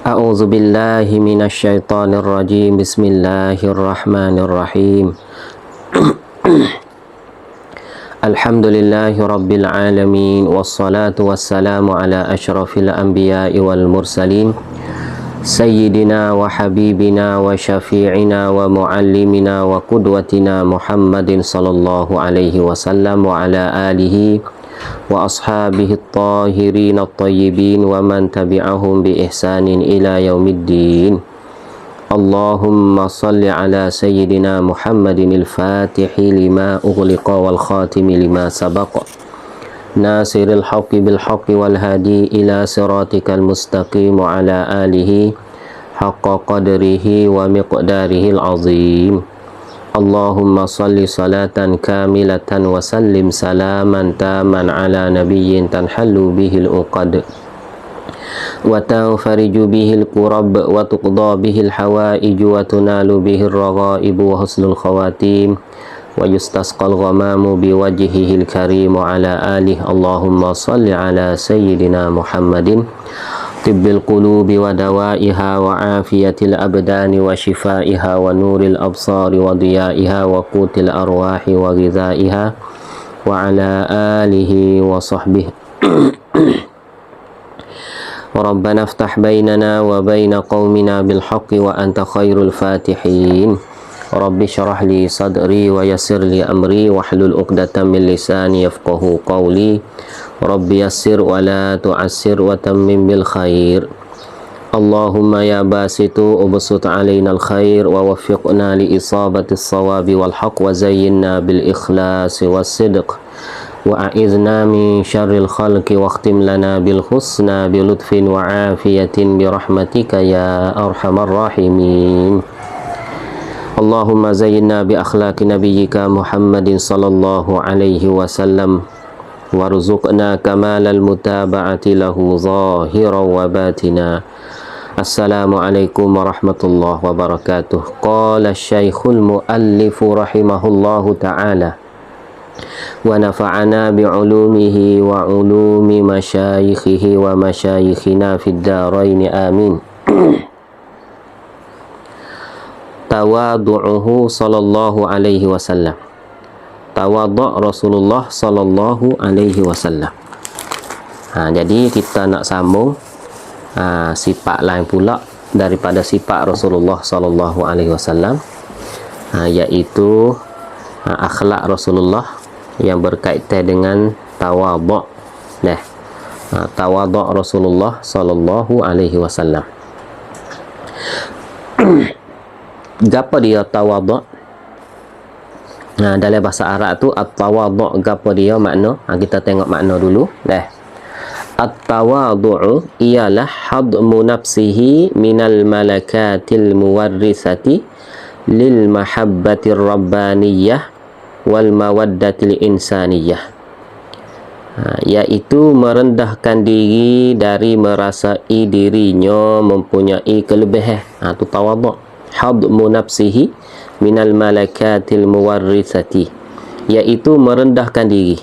A'udzu billahi minasyaitonir rajim. Bismillahirrahmanirrahim. Alhamdulillahi rabbil alamin, wassalatu wassalamu ala asyrafil anbiya'i wal mursalin, sayyidina wa habibina wa syafi'ina wa muallimina wa qudwatina Muhammadin sallallahu alaihi wasallam wa ala alihi wa ashabihi at-tahirin at-tayyibin wa man tabi'ahum bi ihsanin ila yaumiddin. Allahumma salli ala sayyidina Muhammadin al-fatihi lima ughliqa wal khatimi lima sabaqa nasiril haqqi bil haqqi wal hadi ila siratikal mustaqim wa ala alihi haqqa qadrihi wa miqdarihil azim. Allahumma salli salatan kamilatan wa sallim salaman taman ala nabiyyin tanhallu bihil uqad wa tanfariju bihil qurab wa tuqda bihil hawaiju wa tunalu bihil ragaibu wa husnul khawatim wa yustasqal ghamamu biwajhihil karim wa ala alihi. Allahumma salli ala sayyidina Muhammadin tibbil qulubi wa dawaiha wa afiyatil abdani wa shifaiha wa nuril absari wa diyaiha wa qutil arwahi wa ghidhaiha wa ala alihi wa sahbihi. Rabbana aftah bainana wa baina qaumina bil haqqi wa anta khairul fatihin. Rabbi syrah li sadri wa yassir li amri wahlul 'uqdatam min lisani yafqahu qawli. Rabbi yassir wa la tu'assir wa tammim bil khair. Allahumma ya basitu ubsut alaina al khair wa waffiqna li isabati as-sawabi wal haqq wa zayyinna bil ikhlasi was sidq wa a'idhna min syarril khalqi wa akhtim lana bil husna bi lutfin wa afiyatin bi rahmatika ya arhamar rahimin. Allahumma zayyinna bi akhlaqi nabiyyika Muhammadin sallallahu alaihi wasallam warzuqna kamalal mutaba'ati lahu zahiran wa batina. Assalamualaikum warahmatullahi wabarakatuh. Qala syekhul muallifu rahimahullahu ta'ala wa nafa'ana bi'ulumihi wa ulumi masyayikhihi wa masyayikhina fid darain amin. Tawadu'uhu sallallahu alaihi wasallam. Tawadhu' Rasulullah sallallahu alaihi wasallam. Jadi kita nak sambung sifat lain pula daripada sifat Rasulullah sallallahu alaihi wasallam, iaitu akhlak Rasulullah yang berkaitan dengan tawadhu'. Tawadhu' Rasulullah sallallahu alaihi wasallam. Gapo dia tawadhu'? Dalam bahasa Arab tu at-tawadhu' gapo dia makna? Kita tengok makna dulu. At-tawadhu' ialah hadmu nafsihi minal malakatil muwarrisati lil mahabbatir rabbaniyah wal mawaddatil insaniyah, iaitu merendahkan diri dari merasai dirinya mempunyai kelebihan. Itu tawadhu'. Hadmu nafsihi minal malakatil muwarrisati, iaitu merendahkan diri,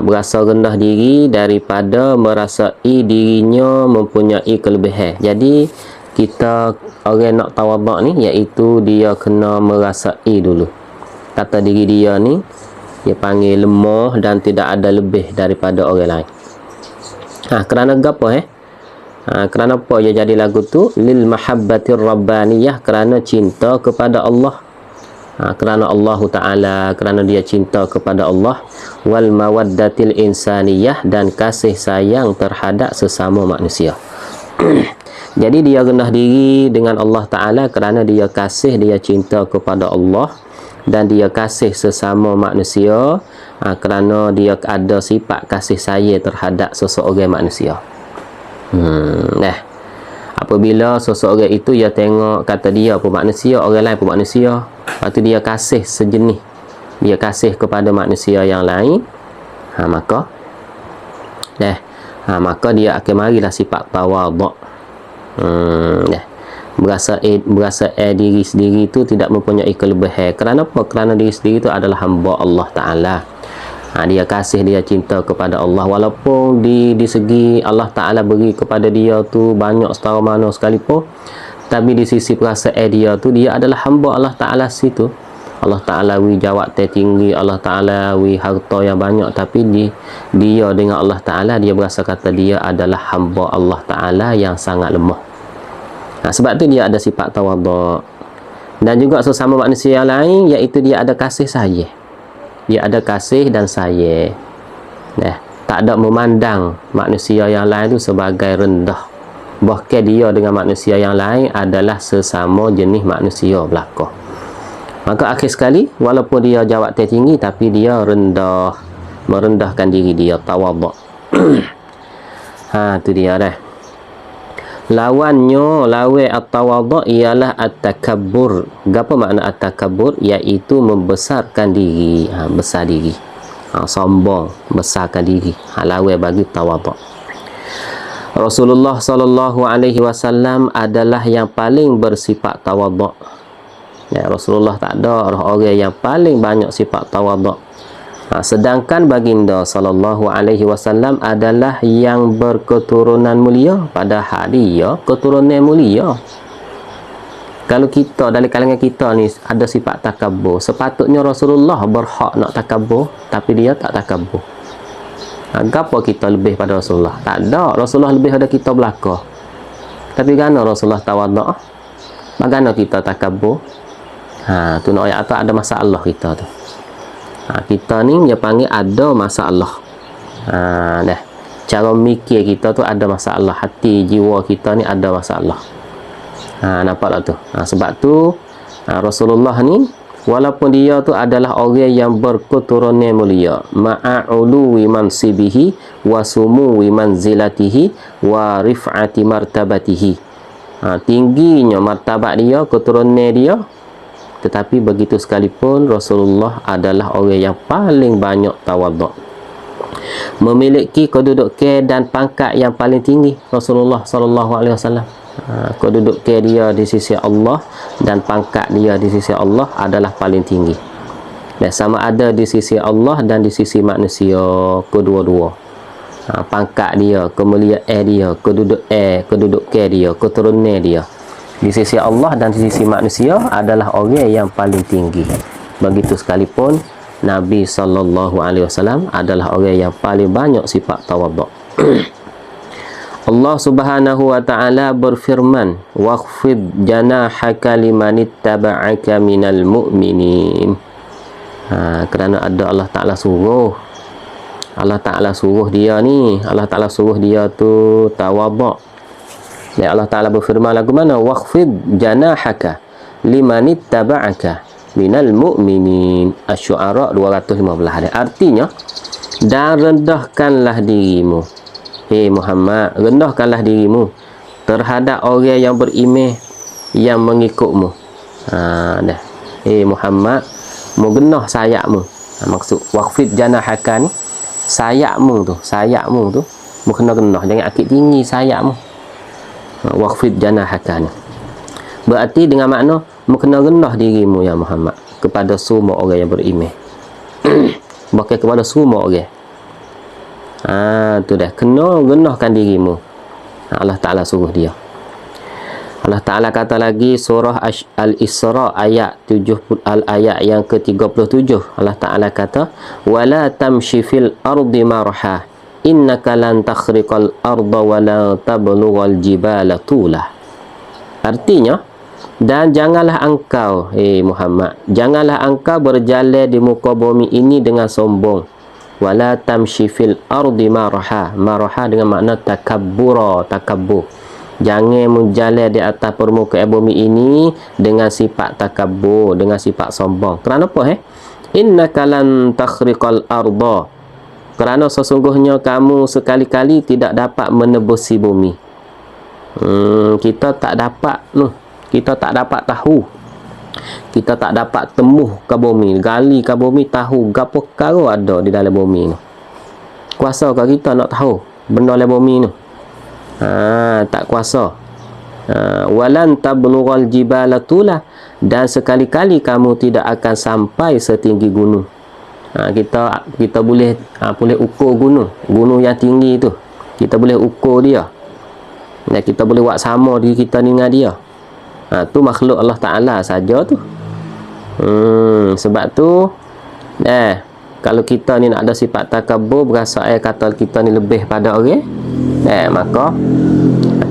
berasa rendah diri daripada merasai dirinya mempunyai kelebihan. Jadi kita orang nak tawadhu' ni, iaitu dia kena merasai dulu kata diri dia ni dia panggil lemah dan tidak ada lebih daripada orang lain. Kerana gapo kerana apa dia jadi lagu tu? Lil mahabbatir rabbaniyah, kerana cinta kepada Allah. Kerana Allah Ta'ala, kerana dia cinta kepada Allah. Wal mawaddatil insaniyah, dan kasih sayang terhadap sesama manusia. Jadi dia rendah diri dengan Allah Ta'ala kerana dia kasih, dia cinta kepada Allah, dan dia kasih sesama manusia kerana dia ada sifat kasih sayang terhadap seseorang manusia. Apabila seseorang itu dia tengok kata dia pun manusia, orang lain pun manusia, lepas tu dia kasih sejenis, dia kasih kepada manusia yang lain, maka dia akan marilah sifat tawadhu'. Berasa diri sendiri itu tidak mempunyai kelebihan. Kerana apa? Kerana diri sendiri itu adalah hamba Allah Ta'ala. Dia kasih, dia cinta kepada Allah, walaupun di segi Allah Ta'ala beri kepada dia tu banyak setara mana sekalipun, tapi di sisi perasaan dia tu, dia adalah hamba Allah Ta'ala situ. Allah Ta'ala wi jawab tertinggi, Allah Ta'ala wi harta yang banyak, tapi dia dengan Allah Ta'ala, dia berasa kata dia adalah hamba Allah Ta'ala yang sangat lemah. Sebab tu dia ada sifat tawaduk. Dan juga sesama manusia yang lain, iaitu dia ada kasih sayang. Dia ada kasih dan sayang. Tak ada memandang manusia yang lain tu sebagai rendah. Bahkan dia dengan manusia yang lain adalah sesama jenis manusia belaka. Maka akhir sekali, walaupun dia jawab tertinggi, tapi dia rendah, merendahkan diri dia, tawaduk. Tu dia dah. Lawannya, lawan at-tawaduk ialah at-takabbur. Apa makna at-takabbur? Iaitu membesarkan diri, besar diri, sombong, besarkan diri. Lawan bagi tawaduk. Rasulullah sallallahu alaihi wasallam adalah yang paling bersifat tawaduk. Rasulullah tak ada orang yang paling banyak sifat tawaduk. Sedangkan baginda sallallahu alaihi wasallam adalah yang berketurunan mulia, padahal dia keturunan mulia. Kalau kita dari kalangan kita ni ada sifat takabur, sepatutnya Rasulullah berhak nak takabur, tapi dia tak takabur. Apa kita lebih pada Rasulullah? Tak ada. Rasulullah lebih pada kita belaka. Tapi kerana Rasulullah tawaduk, bagaimana kita takabur? Tu nak ayat tu ada masalah kita tu. Kita ni dia panggil ada masalah. Cara mikir kita tu ada masalah, hati jiwa kita ni ada masalah. Nampak tak tu? Sebab tu Rasulullah ni, walaupun dia tu adalah orang yang berketurunan mulia, ma'a'uluwi mansibihi wa sumuwi manzilatihi wa rif'ati martabatihi, tingginya martabat dia, keturunan dia, tetapi begitu sekalipun Rasulullah adalah orang yang paling banyak tawaduk, memiliki kedudukan dan pangkat yang paling tinggi. Rasulullah sallallahu alaihi wasallam, kedudukan dia di sisi Allah dan pangkat dia di sisi Allah adalah paling tinggi. Dan sama ada di sisi Allah dan di sisi manusia, kedua-dua. Pangkat dia, kemuliaan dia, kedudukan dia, keturunan dia di sisi Allah dan di sisi manusia adalah orang yang paling tinggi. Begitu sekalipun Nabi sallallahu alaihi wasallam adalah orang yang paling banyak sifat tawaduk. Allah Subhanahu wa taala berfirman, "Waqfid janahaka limanittaba'aka minal mu'minin." Kerana ada Allah Taala suruh. Allah Taala suruh dia ni, Allah Taala suruh dia tu tawaduk. Ya, Allah Ta'ala berfirman lagu mana? Waqfid janahaka limanittaba'aka minal mu'minin. Asy-Syu'ara 215. Artinya, dan rendahkanlah dirimu, Muhammad, rendahkanlah dirimu terhadap orang yang beriman yang mengikutmu. Muhammad, mugenah sayapmu. Maksud waqfid janahaka ni, sayapmu tu mu kena-kena, jangan akid tinggi sayapmu. Waqfid janahaka ni berarti dengan makna mengenah dirimu ya Muhammad kepada semua orang yang beriman. Bahkan kepada semua orang. Tu dah, kena genahkan dirimu. Allah Ta'ala suruh dia. Allah Ta'ala kata lagi surah Al-Isra ayat 70, ayat yang ke-37. Allah Ta'ala kata, wala tamshi fil ardi marha innaka lan takhriqal arda wa la tablughal jibala tulah. Artinya, dan janganlah engkau Muhammad, janganlah engkau berjalan di muka bumi ini dengan sombong. Wala tamshi fil ardi marha. Marha dengan makna takabbur. Jangan menjalan di atas permukaan bumi ini dengan sifat takabbur, dengan sifat sombong. Kerana apa? Innaka lan takhriqal arda. Kerana sesungguhnya kamu sekali-kali tidak dapat menebusi bumi. Kita tak dapat kita tak dapat tahu, kita tak dapat temuh ke bumi, gali ke bumi, tahu gapo perkara ada di dalam bumi ni. Kuasa ke kita nak tahu benda dalam bumi ni? Tak kuasa. Walan tablughal jibala tulah, dan sekali-kali kamu tidak akan sampai setinggi gunung. Kita boleh boleh ukur gunung yang tinggi tu, kita boleh ukur dia, dan kita boleh buat sama diri kita dengan dia. Tu makhluk Allah Ta'ala saja tu. Sebab tu kalau kita ni nak ada sifat takabur, berasa kata kita ni lebih pada orang, maka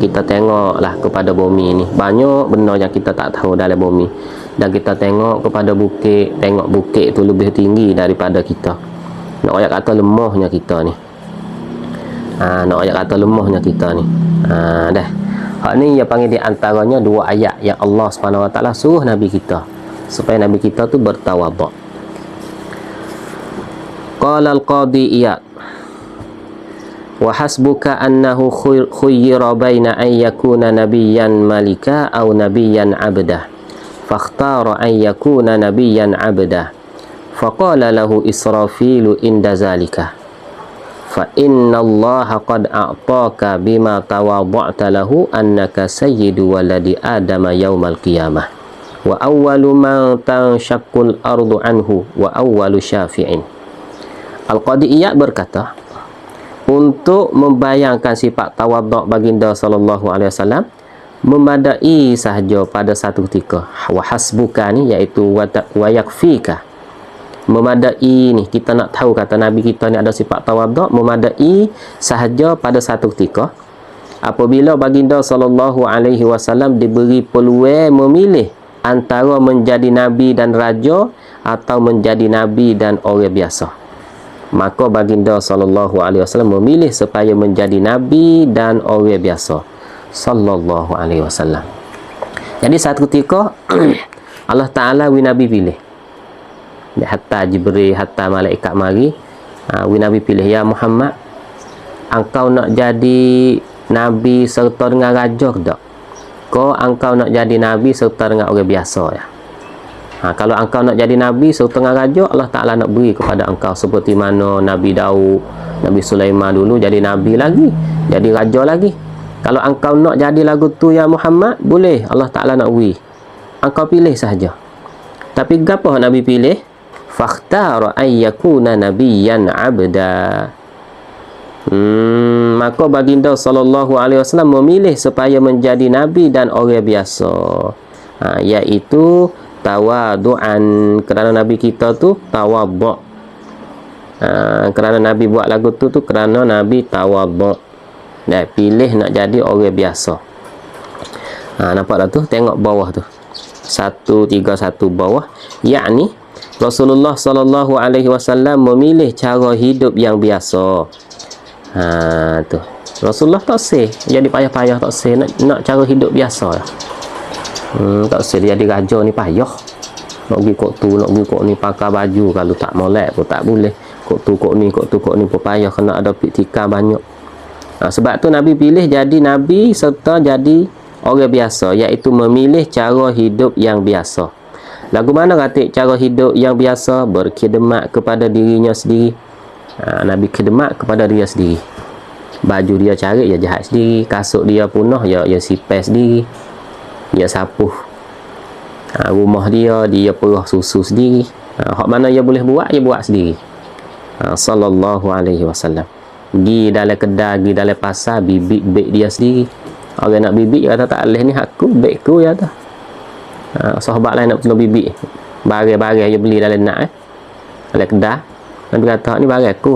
kita tengoklah kepada bumi ni. Banyak benda yang kita tak tahu dalam bumi, dan kita tengok kepada bukit, tengok bukit tu lebih tinggi daripada kita. Nak ayat kata lemahnya kita ni. Nak ayat kata lemahnya kita ni. Dah. Hak ni dia panggil di antaranya dua ayat yang Allah Subhanahu Wa Taala suruh Nabi kita supaya Nabi kita tu bertawaduk. Qala al-Qadi Iyad, wa hasbuka annahu khuyyira baina an yakuna nabiyyan malika aw nabiyyan abda, fakhtara an yakuna nabiyyan abda, faqala lahu Israfilu inda zalika, fa inna allaha qad a'taka bima tawadha'ta lahu annaka sayyidu waladi adama yaumal qiyamah wa awwalu man tanshaqqul ardu anhu wa awwalu syafi'in. Al-Qadi Iyad berkata, untuk membayangkan sifat tawaduk baginda sallallahu alaihi wasallam memadai sahaja pada satu ketika. Wa hasbuka ni iaitu wa yakfika. Memadai ni, kita nak tahu kata Nabi kita ni ada sifat tawaduk, memadai sahaja pada satu ketika apabila baginda sallallahu alaihi wasallam diberi peluang memilih antara menjadi nabi dan raja atau menjadi nabi dan orang biasa. Maka baginda sallallahu alaihi wasallam memilih supaya menjadi nabi dan orang biasa sallallahu alaihi wasallam. Jadi satu ketika Allah Taala nabi pilih, hatta Jibril, hatta malaikat mari, nabi pilih, ya Muhammad, engkau nak jadi nabi serta dengan raja ke tak? Kau engkau nak jadi nabi serta dengan orang biasa ya? Kalau engkau nak jadi nabi serta dengan raja, Allah Ta'ala nak beri kepada engkau seperti mana Nabi Daud, Nabi Sulaiman dulu jadi nabi lagi, jadi raja lagi. Kalau engkau nak jadi lagu tu ya Muhammad, boleh, Allah Ta'ala nak beri. Engkau pilih sahaja. Tapi apa Nabi pilih? Fakhtara an yakuna nabiyyan abda. Maka baginda sallallahu alaihi wasallam memilih supaya menjadi nabi dan orang biasa, iaitu tawadu'an, kerana nabi kita tu tawaduk. Kerana nabi buat lagu tu kerana nabi tawaduk, dan pilih nak jadi orang biasa. Nampak tak tu? Tengok bawah tu 131 bawah, yakni Rasulullah sallallahu alaihi wasallam memilih cara hidup yang biasa. Tu Rasulullah tak seh jadi payah-payah, tak seh nak cara hidup biasa. Tak seh jadi raja ni payah, nak pergi kok tu, nak pergi kok ni, pakai baju kalau tak molek pun tak boleh, kok tu kok ni, kok tu kok ni pun payah, kena ada tikar banyak. Sebab tu Nabi pilih jadi nabi serta jadi orang biasa, iaitu memilih cara hidup yang biasa. Lagu mana kata cara hidup yang biasa? Berkhidmat kepada dirinya sendiri. Nabi khidmat kepada dia sendiri. Baju dia cari, dia jahat sendiri. Kasut dia punah, dia sipes sendiri. Dia sapuh. Rumah dia perah susu sendiri. Hak mana dia boleh buat, dia buat sendiri. Sallallahu alaihi wasallam. Pergi dalam kedai, pergi dalam pasar, bibik beg dia sendiri. Orang nak bibik, dia kata tak boleh ni hakku, begku ya tu. Sahabat lain nak tolong bibik, barang-barang dia beli dalam nak dalam kedai. Nabi kata ni barang aku.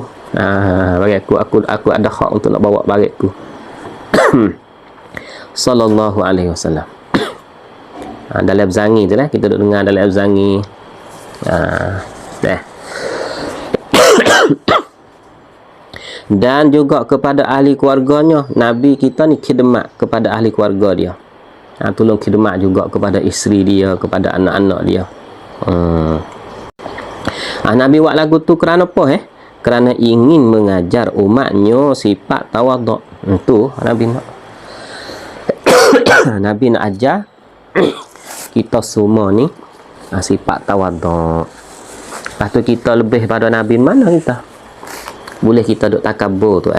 Barang aku ada hak untuk nak bawa barang aku. Sallallahu alaihi wasallam. Dalam Zangi tu lah, kita duk dengar dalam Zangi. Dan juga kepada ahli keluarganya, Nabi kita ni khidmat kepada ahli keluarga dia. Tolong khidmat juga kepada isteri dia, kepada anak-anak dia. Nabi buat lagu tu kerana apa? Kerana ingin mengajar umatnya sifat tawaduk. Itu Nabi nak. Nabi nak ajar kita semua ni sifat tawaduk. Lepas tu kita lebih pada Nabi mana kita? Boleh kita duk takabur tu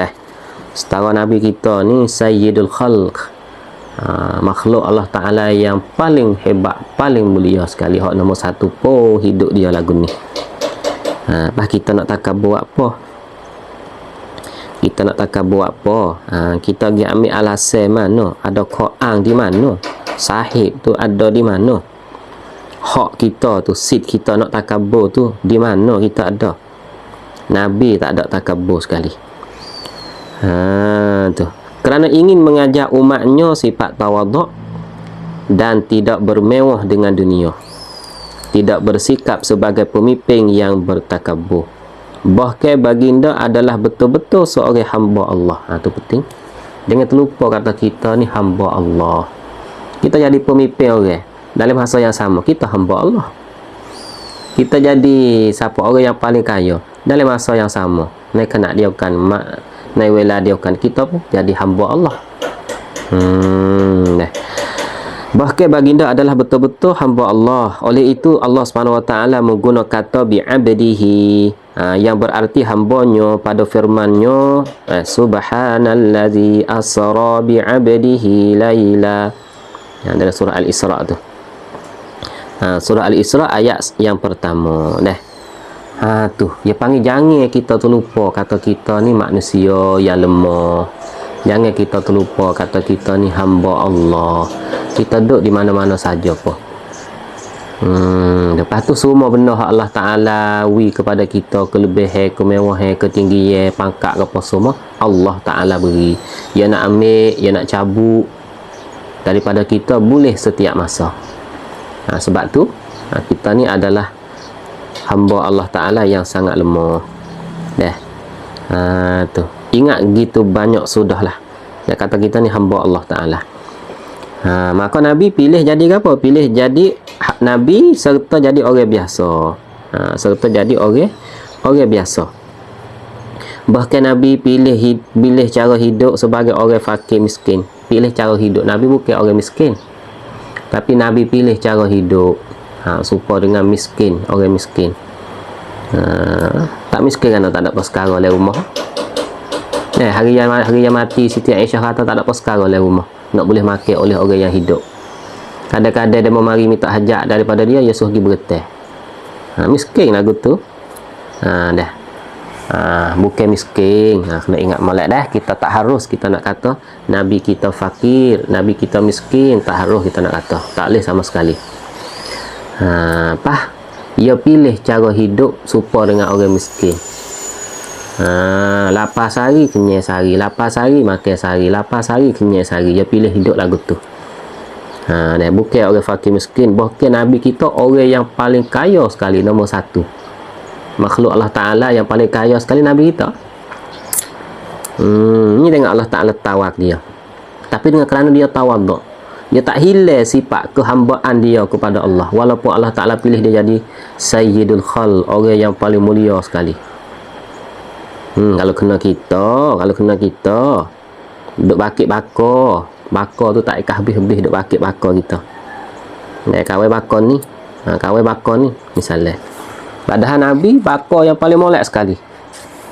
setara Nabi kita ni Sayyidul Khalq, makhluk Allah Ta'ala yang paling hebat, paling mulia sekali. Hak nombor satu po hidup dia lagu ni. Bah kita nak takabur apa? Kita nak takabur apa? Kita pergi ambil alasan mana? Ada Quran di mana? Sahih tu ada di mana? Hak kita tu, seat kita nak takabur tu di mana kita ada? Nabi tak ada takabur sekali. Tu. Kerana ingin mengajak umatnya sifat tawaduk dan tidak bermewah dengan dunia. Tidak bersikap sebagai pemimpin yang bertakabur. Bahkan baginda adalah betul-betul seorang hamba Allah. Itu penting. Jangan terlupa kata kita ni hamba Allah. Kita jadi pemimpin orang. Dalam masa yang sama, kita hamba Allah. Kita jadi siapa orang yang paling kaya. Dalam masa yang sama, naik nak diakan, naik wela diakan, kita pun jadi hamba Allah. Bahkan baginda adalah betul-betul hamba Allah. Oleh itu Allah SWT menggunakan kata bi'abdihi, yang berarti hambanya pada firman-Nya, subhanallazi asra bi'abdihi laila. Yang dalam surah Al-Isra tu. Surah Al-Isra ayat yang pertama. Tu dia panggil jangan kita terlupa kata kita ni manusia yang lemah. Jangan kita terlupa kata kita ni hamba Allah. Kita duduk di mana-mana saja pun. Lepas tu semua benda hak Allah Ta'ala wi kepada kita, kelebihan, kemewahan, ketinggian, pangkat apa semua Allah Ta'ala beri. Dia nak ambil, dia nak cabut daripada kita boleh setiap masa. Sebab tu kita ni adalah hamba Allah Ta'ala yang sangat lemah. Tu ingat gitu banyak sudahlah. Dia kata kita ni hamba Allah Ta'ala. Maka Nabi pilih jadi apa? Pilih jadi Nabi serta jadi orang biasa. Serta jadi orang biasa. Bahkan Nabi pilih cara hidup sebagai orang fakir miskin. Pilih cara hidup. Nabi bukan orang miskin. Tapi Nabi pilih cara hidup supaya dengan miskin, orang miskin. Tak miskin kan tak ada perkara dalam rumah. Hari yang mati Siti Aisyah kata tak ada perkara dalam rumah. Nak boleh makan oleh orang yang hidup. Kadang-kadang dia mau mari minta hajat daripada dia, Yesus pergi bergetah. Miskin lagu tu. Bukan miskin. Kena ingat molek dah. Kita tak harus kita nak kata Nabi kita fakir, Nabi kita miskin. Tak harus kita nak kata. Tak boleh sama sekali. Ia pilih cara hidup supaya dengan orang miskin. Lapar sehari kenyang sehari, lapar sehari makan sehari, lapar sehari kenyang sehari. Dia pilih hidup lagu tu. Bukan orang fakir miskin. Bahkan Nabi kita orang yang paling kaya sekali, nombor satu. Makhluk Allah Ta'ala yang paling kaya sekali Nabi kita. Ni tengok Allah Ta'ala tawak dia. Tapi dengan kerana dia tawaduk, dia tak hilang sifat kehambaan dia kepada Allah. Walaupun Allah Ta'ala pilih dia jadi Sayyidul Khal, orang yang paling mulia sekali. Kalau kena kita duduk bakit bakar tu tak ikat habis-habis duduk bakit bakar kita. Kawai bakar ni misalnya. Padahal Nabi bakar yang paling molek sekali.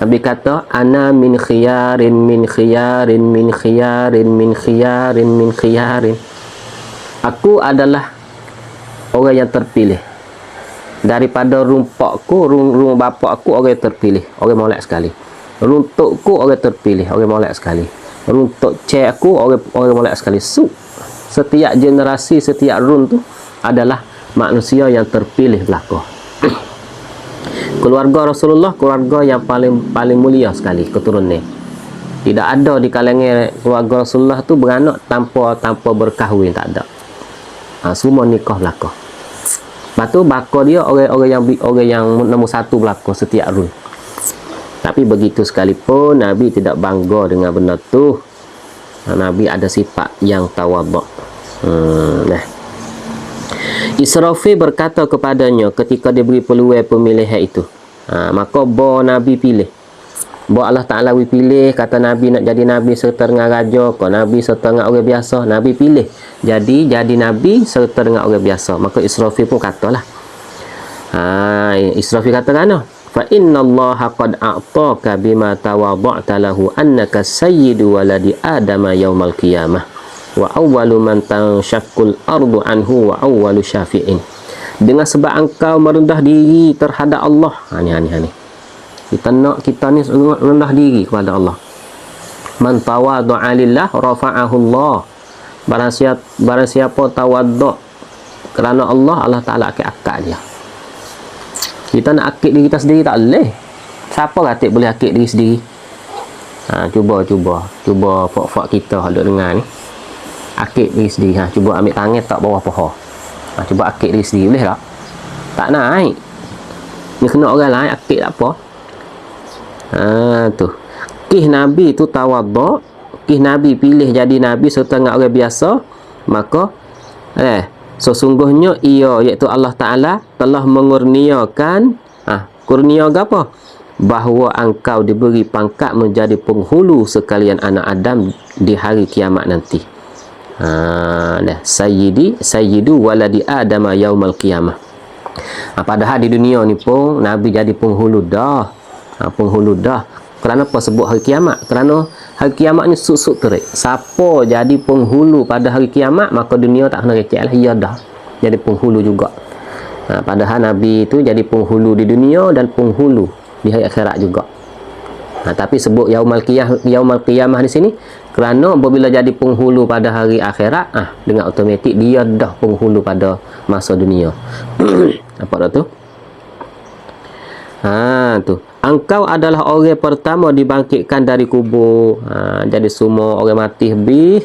Nabi kata ana min khiyarin min khiyarin min khiyarin min khiyarin min khiyarin. Aku adalah orang yang terpilih daripada rumpakku, rumah bapakku orang yang terpilih, orang molek sekali. Runtukku orang terpilih, orang molek sekali. Runtuk cek aku orang molek sekali. Setiap generasi, setiap run tu adalah manusia yang terpilih belaka. Keluarga Rasulullah keluarga yang paling mulia sekali keturunan. Tidak ada di kalangan keluarga Rasulullah tu beranak tanpa berkahwin, tak ada. Semua nikah belaka. Lepas tu bakar dia orang yang nombor satu belaka setiap run. Tapi begitu sekalipun Nabi tidak bangga dengan benda tu. Nabi ada sifat yang tawaduk. Israfil berkata kepadanya ketika diberi peluang pemilihan itu, maka Nabi pilih. Allah Ta'ala pilih, kata Nabi nak jadi Nabi serta dengan raja ke Nabi serta dengan orang biasa. Nabi pilih jadi Nabi serta dengan orang biasa. Maka Israfil pun katalah, Israfil kata kan, fa inna Allah qad a'taka bima tawada'ta lahu annaka sayyidu waladi adama yaumal qiyamah wa awwalu man tanshaqqul ardu anhu wa awwalu syafi'in. dengan sebab engkau merendah diri terhadap Allah. Ni kita nak kita ni rendah diri kepada Allah. Man tawaddu'a lillah rafa'ahu Allah. Barang siapa tawaddu' kerana Allah, Allah Ta'ala akan akak dia. Kita nak akik diri kita sendiri tak boleh. Siapa kata boleh akik diri sendiri? Cuba fok kita hak duk dengar ni. Akik diri sendiri. Cuba ambil tangan tak bawah paha. Cuba akik diri sendiri, boleh tak? Tak naik. Ni kena orang lain akik tak apa. Tu. Kih Nabi tu tawaddu', kih Nabi pilih jadi Nabi serta dengan orang biasa, maka sesungguhnya ia iaitu Allah Ta'ala telah mengurniakan kurnia apa? Bahawa engkau diberi pangkat menjadi penghulu sekalian anak Adam di hari kiamat nanti. Sayyidu waladi Adam yaumal qiyamah. Padahal di dunia ni pun Nabi jadi penghulu dah. Penghulu dah. Kerana apa sebut hari kiamat? Kerana hari kiamat ni suk-suk terik. Siapa jadi penghulu pada hari kiamat, maka dunia tak kena recek lah. Ia dah jadi penghulu juga. Padahal Nabi tu jadi penghulu di dunia dan penghulu di hari akhirat juga. Tapi sebut yaumal qiyamah di sini kerana apabila jadi penghulu pada hari akhirat, dengan automatik dia dah penghulu pada masa dunia. Apa dah tu? Tu. Engkau adalah orang pertama dibangkitkan dari kubur. Jadi semua orang mati habis.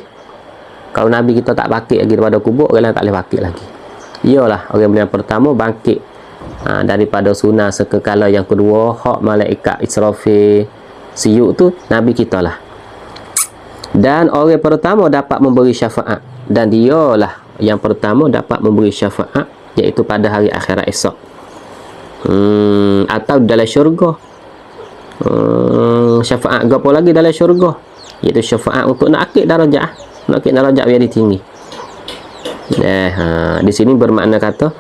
Kalau Nabi kita tak bangkit lagi daripada kubur, orang lain tak boleh bangkit lagi. Iyalah orang yang pertama bangkit daripada sunah sekekala yang kedua, hak malaikat Israfil siuk tu Nabi kita lah. Dan orang pertama dapat memberi syafaat, dan dialah yang pertama dapat memberi syafaat, iaitu pada hari akhirat esok. Atau dalam syurga. Syafaat apa lagi dalam syurga? Iaitu syafaat untuk nak akid darajat. Nak akid darajat biar dia tinggi. Di sini bermakna kata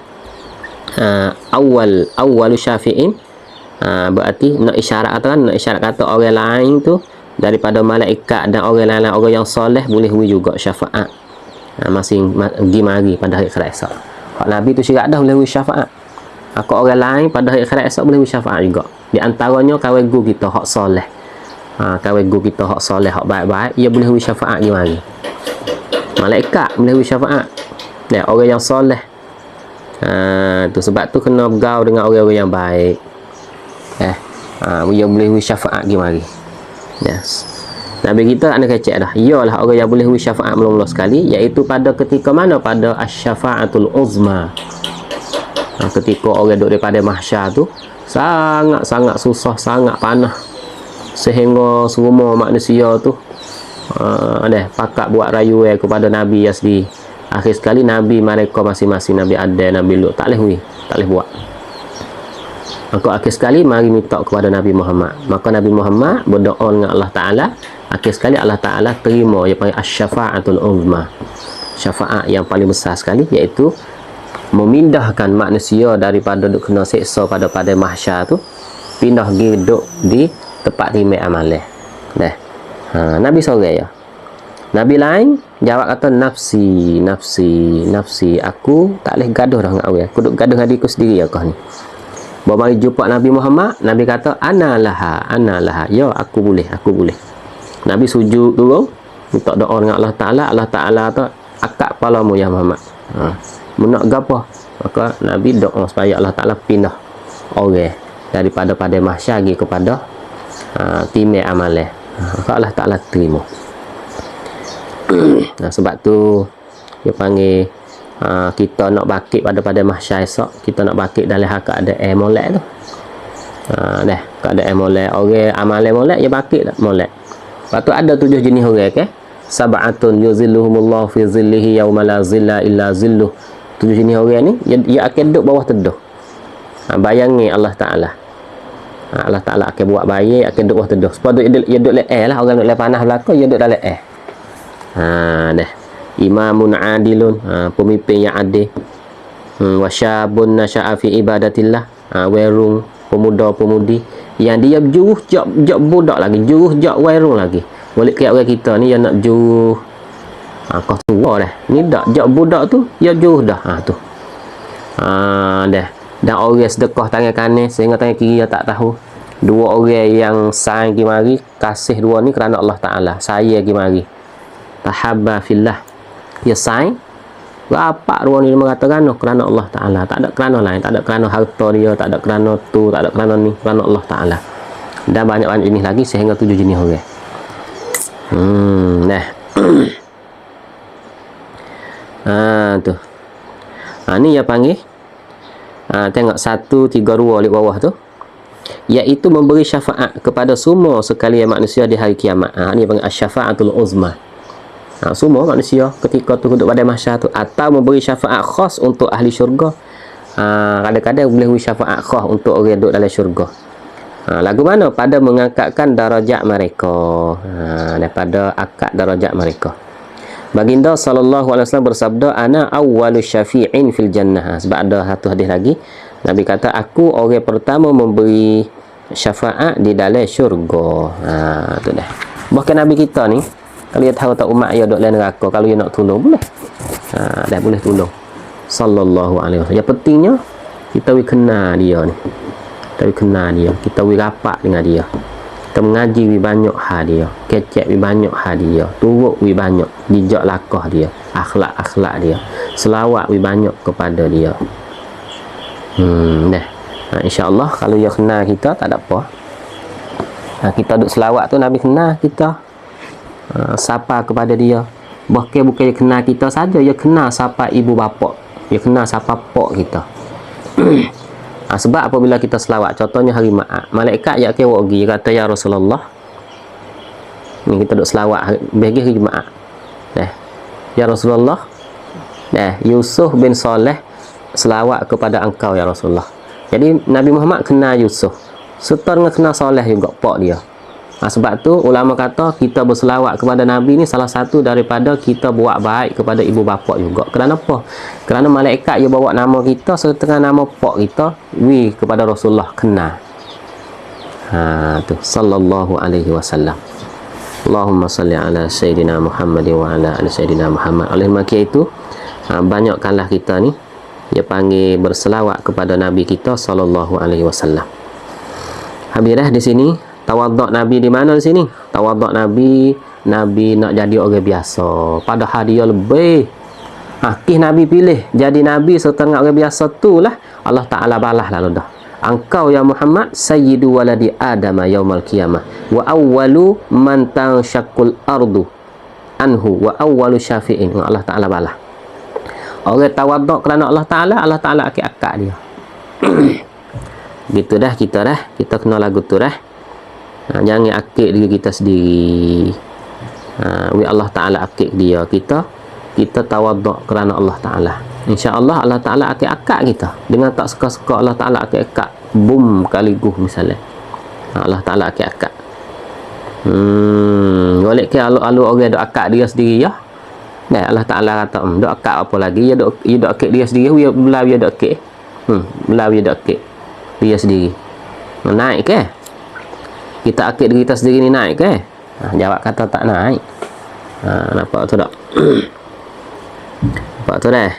awwalu syafi'in. Berarti nak isyarat kata orang lain tu daripada malaikat dan orang lain, orang yang soleh boleh juga syafaat. Masing pergi mari pada hari akhirat esok. Hak Nabi tu syirat dah boleh syafaat. Orang lain pada hari akhirat esok boleh syafaat juga. Di antaranya kawan guru kita hak soleh. Kawan guru kita hak soleh, hak baik-baik, ia boleh syafaat pergi mari. Malaikat boleh syafaat. Orang yang soleh. Tu sebab tu kena bergaul dengan orang-orang yang baik. Dia boleh syafaat pergi mari. Yes. Nabi kita ada kecek dah. Ialah orang yang boleh syafaat mula-mula sekali, iaitu pada ketika mana? Pada asy-syafa'atul uzma. Ketika orang duduk daripada mahsyar tu sangat-sangat susah, sangat panah, sehingga semua manusia tu pakat buat rayu kepada Nabi Yasdi. Akhir sekali Nabi mereka masing-masing, Nabi Adam, Nabi Lut, tak boleh buat. Maka akhir sekali mari minta kepada Nabi Muhammad. Maka Nabi Muhammad berdoa dengan Allah Ta'ala. Akhir sekali Allah Ta'ala terima yang panggil asy-syafa'atul uzma. Syafaat yang paling besar sekali, iaitu memindahkan manusia daripada duk kena seksa pada mahsyar tu, pindah pergi duduk di tempat timik amalan. Nabi sore ya. Nabi lain jawab kata nafsi, aku tak boleh gaduh dah dengan orang. Aku duk gaduh dengan diriku sendiri kau ni. Bawa mari jumpa Nabi Muhammad, Nabi kata ana laha. Ya, aku boleh. Nabi sujud dulu, minta doa dengan Allah Ta'ala. Allah Ta'ala tu akak kepalamu ya Muhammad. Menak gapo? Maka Nabi doa supaya Allah Ta'ala pindah orang daripada mahsyar pergi kepada timik amalan. Maka Allah Ta'ala terima. Sebab tu dia panggil kita nak bangkit pada mahsyar esok, kita nak bangkit dalam keadaan molek tu. Keadaan molek, orang amalan molek, dia bangkit tak molek. Lepas tu ada 7 jenis orang sab'atun yuzilluhumullahu fi zillihi yauma la zilla illa zilluh. 7 jenis orang ni dia akan duduk bawah teduh. Bayangi Allah Ta'ala. Allah Ta'ala akan buat bayi, akan duduk bawah teduh. Sebab dia duduk le lah, orang duduk le panas belakang, dia duduk dalam imamun adilun, pemimpin yang adil. Wasyabun nasya'a fi ibadatillah, werung pemuda-pemudi yang dia juruh jak budak lagi, juruh jak werung lagi. Boleh kaya orang kita ni yang nak juruh kau tua dah. Ni dak jak budak tu, dia juruh dah. Tu. Dah. Dan orang sedekah tangan kanan sehingga tangan kiri dia tak tahu. Dua orang yang sayang pergi mari, kasih dua ni kerana Allah Ta'ala. Saya pergi mari. Tahabba fillah. Dia sayang. Rapat dua ni dia mengatakan kerana Allah Ta'ala. Tak ada kerana lain. Tak ada kerana harta dia. Tak ada kerana tu. Tak ada kerana ni. Kerana Allah Ta'ala. Dan banyak-banyak jenis lagi sehingga 7 jenis orang. Nah. Tu. Ni dia panggil. Tengok 132 di bawah tu. Iaitu memberi syafaat kepada semua sekalian manusia di hari kiamat. Ni panggil asy-syafa'atul uzma. Semua manusia ketika tu duduk pada mahsyar tu, atau memberi syafaat khas untuk ahli syurga. Kadang-kadang boleh beri syafaat khas untuk orang duduk dalam syurga. Lagu mana? Pada mengangkatkan darajat mereka. Daripada akad darajat mereka. Baginda sallallahu alaihi wasallam bersabda, ana awwalu syafi'in fil jannah. Sebab ada satu hadis lagi, Nabi kata, aku orang pertama memberi syafaat di dalam syurga. Tu dah. Bahkan Nabi kita ni, kalau dia tahu tak umat dia duduk dalam neraka, kalau dia nak tolong boleh. Dah boleh tolong. Sallallahu alaihi wasallam. Yang pentingnya kita kenal dia ni. Kita kenal dia, kita rapat dengan dia. Kita mengaji lebih banyak hal dia, kecek lebih banyak hal dia, turut lebih banyak jejak lakah dia, akhlak-akhlak dia, selawat lebih banyak kepada dia. Dah. InsyaAllah kalau dia kenal kita tak ada apa. Kita duduk selawat tu Nabi kenal kita, sapa kepada dia. Bukan dia kenal kita saja, dia kenal sapa ibu bapa, dia kenal sapa pak kita. Sebab apabila kita selawat, contohnya hari Maat, malaikat yang kewak pergi kata, ya Rasulullah, ni kita duduk selawat bagi hari Maat. Ya Rasulullah, Yusuf bin Saleh selawat kepada engkau ya Rasulullah. Jadi Nabi Muhammad kenal Yusuf, serta dengan kenal Saleh juga pak dia. Sebab tu ulama kata kita berselawat kepada Nabi ni salah satu daripada kita buat baik kepada ibu bapa juga. Kerana apa? Kerana malaikat dia bawa nama kita serta nama pak kita kepada Rasulullah kenal. Tu sallallahu alaihi wasallam. Allahumma salli ala sayyidina Muhammad wa ala ali sayyidina Muhammad. Oleh maka itu banyakkanlah kita ni dia panggil berselawat kepada Nabi kita sallallahu alaihi wasallam. Habis dah di sini. Tawaduk Nabi di mana di sini? Tawaduk Nabi nak jadi orang biasa. Padahal dia lebih. Nabi pilih jadi Nabi serta dengan orang biasa tu lah. Allah Ta'ala balas lalu dah. Engkau ya Muhammad sayyidu waladi Adam yaumal qiyamah. Wa awwalu man tanshaqqul ardu anhu wa awwalu syafi'in. Allah Ta'ala balas. Orang tawaduk kerana Allah Ta'ala akak dia. Gitu dah kita dah. Kita kena lagu tu dah. Jangan akik diri kita sendiri. Allah Ta'ala akik dia. Kita tawaduk kerana Allah Ta'ala. InsyaAllah Allah Ta'ala akik-akak kita. Dengan tak suka-suka Allah Ta'ala akik-akak. Boom kaliguh misalnya. Allah Ta'ala akik-akak. Boleh ke alu-alu orang duk akak dia sendiri ya? Allah Ta'ala kata, duk akak apa lagi? Ya duk akik dia sendiri. Belah dia duk akik. Belah dia duk akik dia sendiri. Naik ke? Kita akid diri kita sendiri ni naik ke? Jawab kata tak naik. Nampak tu tak? Nampak tu dah.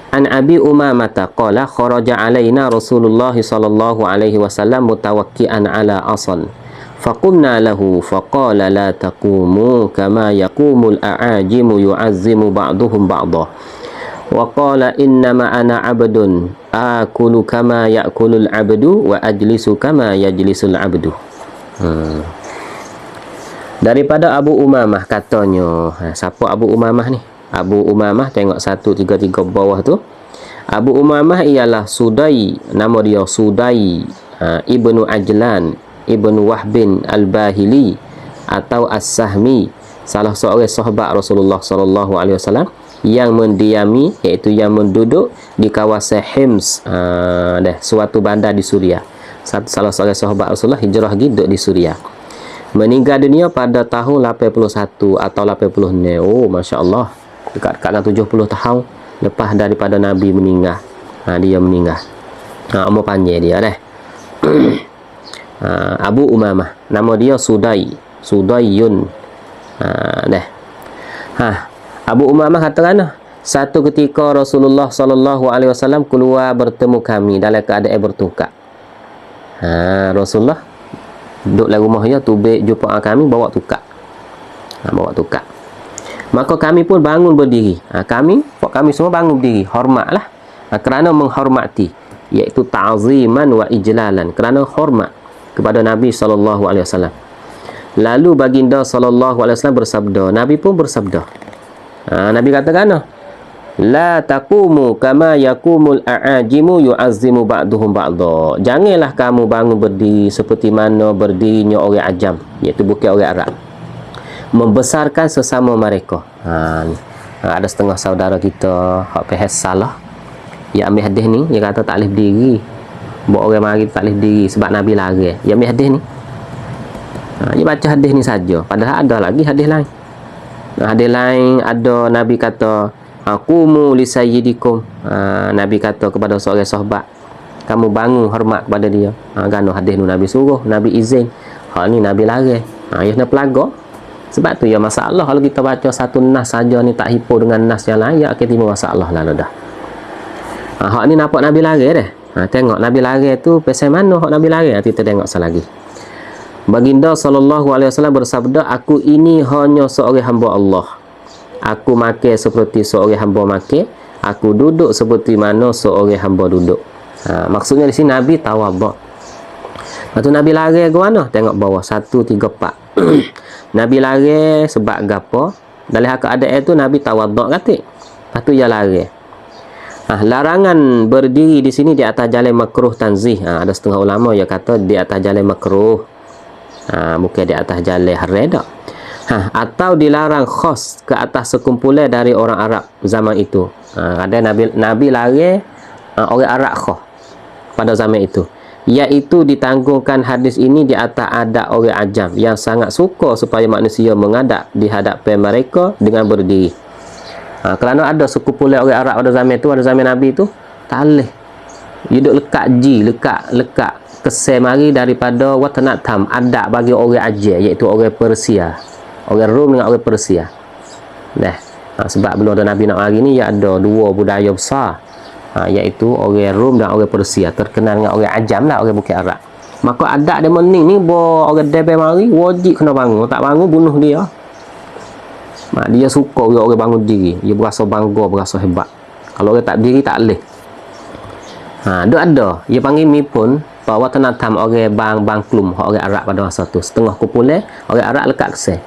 An Abi Umamah qala kharaja alaina Rasulullah sallallahu alaihi wasallam mutawakkian ala asan. Faqumna lahu faqala la taqumu kama yaqumul a'ajimu yu'azzimu ba'duhum ba'dah. Wa qala innama ana 'abdun akulu kama ya'kulul 'abdu wa ajlisu kama yajlisul 'abdu. Daripada Abu Umamah katanya. Siapa Abu Umamah ni? Abu Umamah tengok 133 bawah tu. Abu Umamah ialah Sudai, nama dia Sudai ibnu Ajlan ibnu Wahbin al-Bahili atau As-Sahmi, salah seorang sahabat Rasulullah sallallahu alaihi wasallam yang mendiami, iaitu yang menduduk di kawasan Hims, suatu bandar di Suria. Salah seorang sahabat Rasulullah hijrah hidup di Suria. Meninggal dunia pada tahun 81 atau 80. Oh, Masya Allah. Dekat-dekat dengan 70 tahun lepas daripada Nabi meninggal. Dia meninggal. Umur panjang dia dah. Abu Umamah. Nama dia Sudaiyun. Abu Umamah kata kan, Satu ketika Rasulullah sallallahu alaihi wasallam keluar bertemu kami dalam keadaan bertukar. Rasulullah duduk dalam rumah dia, tubik jumpa kami, bawa tukar. Bawa tukar. Maka kami pun bangun berdiri. Kami semua bangun berdiri, hormatlah. Kerana menghormati, iaitu ta'ziman wa ijlalan, kerana hormat kepada Nabi sallallahu alaihi wasallam. Lalu baginda sallallahu alaihi wasallam bersabda, Nabi pun bersabda. Nabi katakan, la taqumu kama yaqumul a'ajimu yu'azzimu ba'duhum ba'dha. Janganlah kamu bangun berdiri seperti mana berdirinya orang ajam, iaitu bukan orang Arab, membesarkan sesama mereka. Ada setengah saudara kita hak faham salah. Ya ambil hadis ni, dia kata tak boleh berdiri. Buat orang mari tak boleh berdiri sebab Nabi larang. Ya ambil hadis ni. Dia baca hadis ni saja. Padahal ada lagi hadis lain. Hadis lain ada Nabi kata, "Aqumu li sayyidikum." Nabi kata kepada seorang sahabat, kamu bangun hormat kepada dia. Gano hadis ni Nabi suruh, Nabi izin. Hak ni Nabi larang. Ya nak pelagak. Sebab tu ya masalah kalau kita baca satu nas saja ni tak hipo dengan nas yang lain, ya akan timbul masalah lah dah. Hak ni nampak Nabi larang dah. Tengok Nabi larang tu pasal mana hak Nabi larang, kita tengok sekali lagi. Baginda sallallahu alaihi wasallam bersabda, aku ini hanya seorang hamba Allah. Aku makan seperti seorang hamba makan, aku duduk seperti mana seorang hamba duduk. Maksudnya di sini Nabi tawaduk. Lepas tu Nabi larang ke mana? Tengok bawah 134. Nabi larang sebab gapo? Dalam keadaan itu Nabi tawaduk kata. Lepas tu dia larang. Larangan berdiri di sini di atas jalan makruh tanzih. Ada setengah ulama yang kata di atas jalan makruh. Bukan di atas jalan haram dak. Atau dilarang khas ke atas sekumpulan dari orang Arab zaman itu. Ada Nabi larang orang Arab khas pada zaman itu. Iaitu ditanggungkan hadis ini di atas adat orang ajam yang sangat suka supaya manusia menghadap di hadapan mereka dengan berdiri. Kerana ada sekumpulan orang Arab pada zaman itu, pada zaman Nabi itu, tak boleh. Dia duduk lekat kesel mari daripada watanatam, adat bagi orang ajam, iaitu orang Persia. Orang Rom dengan orang Persia. Sebab belum ada Nabi nak mari ni, ya ada dua budaya besar. Iaitu orang Rom dan orang Persia, terkenal dengan orang ajam lah, orang bukan Arab. Maka adat dia mening ni, orang debel mari wajib kena bangun, tak bangun bunuh dia. Dia suka orang bangun diri, dia berasa bangga, berasa hebat. Kalau orang tak diri tak boleh. Dia ada, dia panggil mi pun bahawa tenatam orang bangklum orang Arab pada masa tu, setengah kumpulan orang Arab lekat kesel.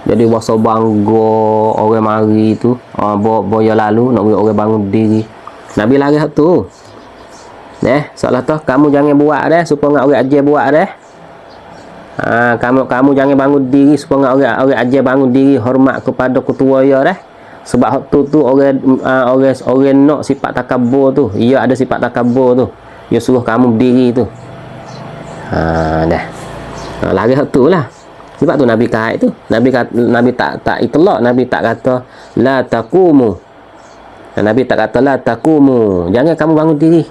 Jadi berasa bangga orang mari tu, boya lalu nak orang bangun diri. Nabi larang tu. Seolah tu kamu jangan buat dah supaya orang ajar buat dah. Kamu jangan bangun diri supaya orang ajar bangun diri, hormat kepada ketua ya dah. Sebab hak tu orang nak sifat takabur tu. Ia ada sifat takabur tu. Dia suruh kamu berdiri tu. Larang tu lah. Sebab tu Nabi kait tu. Nabi tak itlaq, Nabi tak kata la taqumu. Nabi tak kata la taqumu, jangan kamu bangun diri.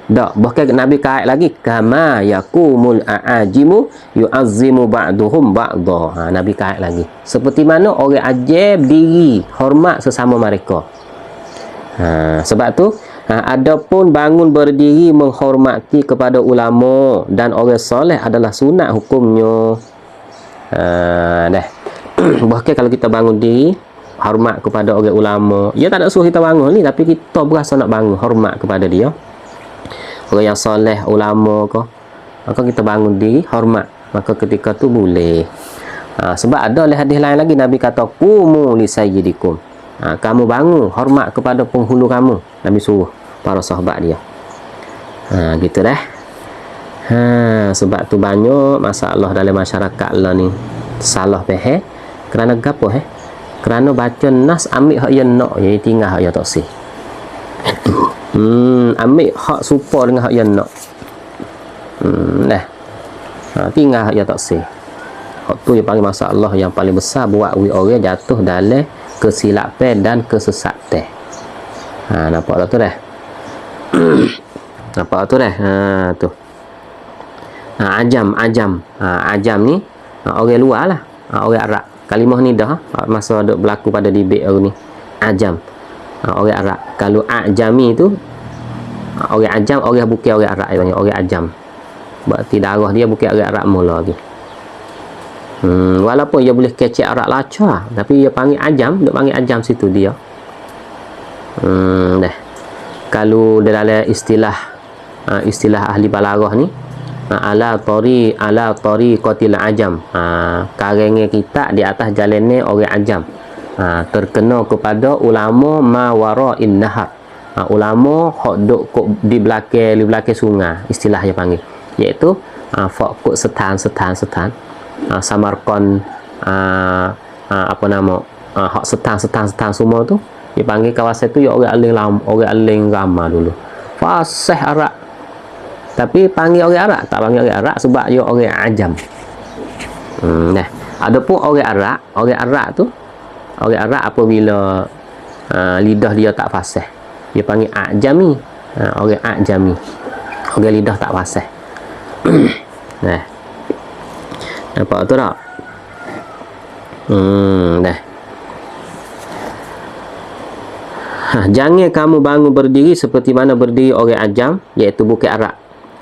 Tak, bahkan Nabi kait lagi kama yaqumul a'ajimu yu'azzimu ba'duhum ba'dha. Nabi kait lagi seperti mana orang ajam diri hormat sesama mereka. Sebab tu adapun bangun berdiri menghormati kepada ulama dan orang soleh adalah sunat hukumnya. Bahkan kalau kita bangun diri hormat kepada orang ulama, dia tak nak suruh kita bangun ni, tapi kita berasa nak bangun hormat kepada dia, orang yang soleh, ulama ke, maka kita bangun diri hormat, maka ketika tu boleh. Sebab ada hadis lain lagi Nabi kata qumu li sayyidikum. Kamu bangun hormat kepada penghulu kamu, Nabi suruh para sahabat dia. Gitu dah. Sebab tu banyak masalah dalam masyarakat lah ni, salah faham kerana gapo kerana baca nas ambil hak yang nak, jadi tinggal hak yang tak sih. Ambil hak serupa dengan hak yang nak. Tinggal hak yang tak sih. Hak tu yang panggil masalah yang paling besar buat orang jatuh dalam kesilapan dan kesesatan. Nampak tu dah. Nampak tu dah. Tu. Ajam ni orang luar lah, orang Arab. Kalimah ni dah masa duk berlaku pada debate hari ni. Ajam. Orang Arab. Kalau ajami tu orang ajam, orang bukan orang Arab, orang ajam. Berarti darah dia bukan orang Arab mula lagi. Walaupun dia boleh kecek Arab laca, tapi dia panggil ajam, dia panggil ajam situ dia. Kalau dalam istilah ahli balaghah ni, ala tariqatil ajam, karenge kita di atas jalannya orang ajam, terkena kepada ulama mawara'in nahar, ulama hok duk di belakang sungai, istilahnya panggil, iaitu fok setan Samarkand, apa nama, hok setan semua tu dia panggil kawasan tu ya orang aling ramah dulu, fasih Arab, tapi panggil orang Arab, tak panggil orang Arab sebab dia orang ajam. Adapun orang Arab tu, orang Arab apabila lidah dia tak fasih, dia panggil ajami. Orang ajami, orang lidah tak fasih. Nampak tu tak? Jangan kamu bangun berdiri seperti mana berdiri orang ajam, iaitu bukit Arab,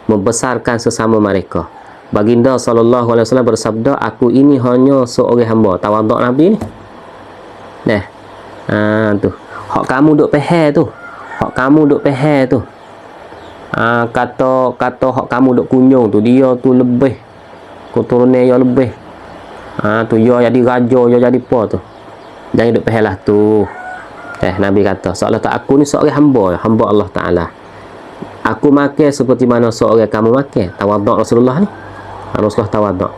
membesarkan sesama mereka. Baginda SAW bersabda, aku ini hanya seorang hamba. Tawaduk Nabi ni. Tu. Hak kamu duk peheh tu. Kata hak kamu duk kunyung tu, dia tu lebih keturunan dia lebih. Tu dia jadi raja, dia jadi apa tu. Jangan duk peheh lah tu. Nabi kata, seolah tak aku ni seorang hamba Allah Ta'ala. Aku makan seperti mana seorang kamu makan. Tawaduk Rasulullah ni. Rasulullah tawaduk.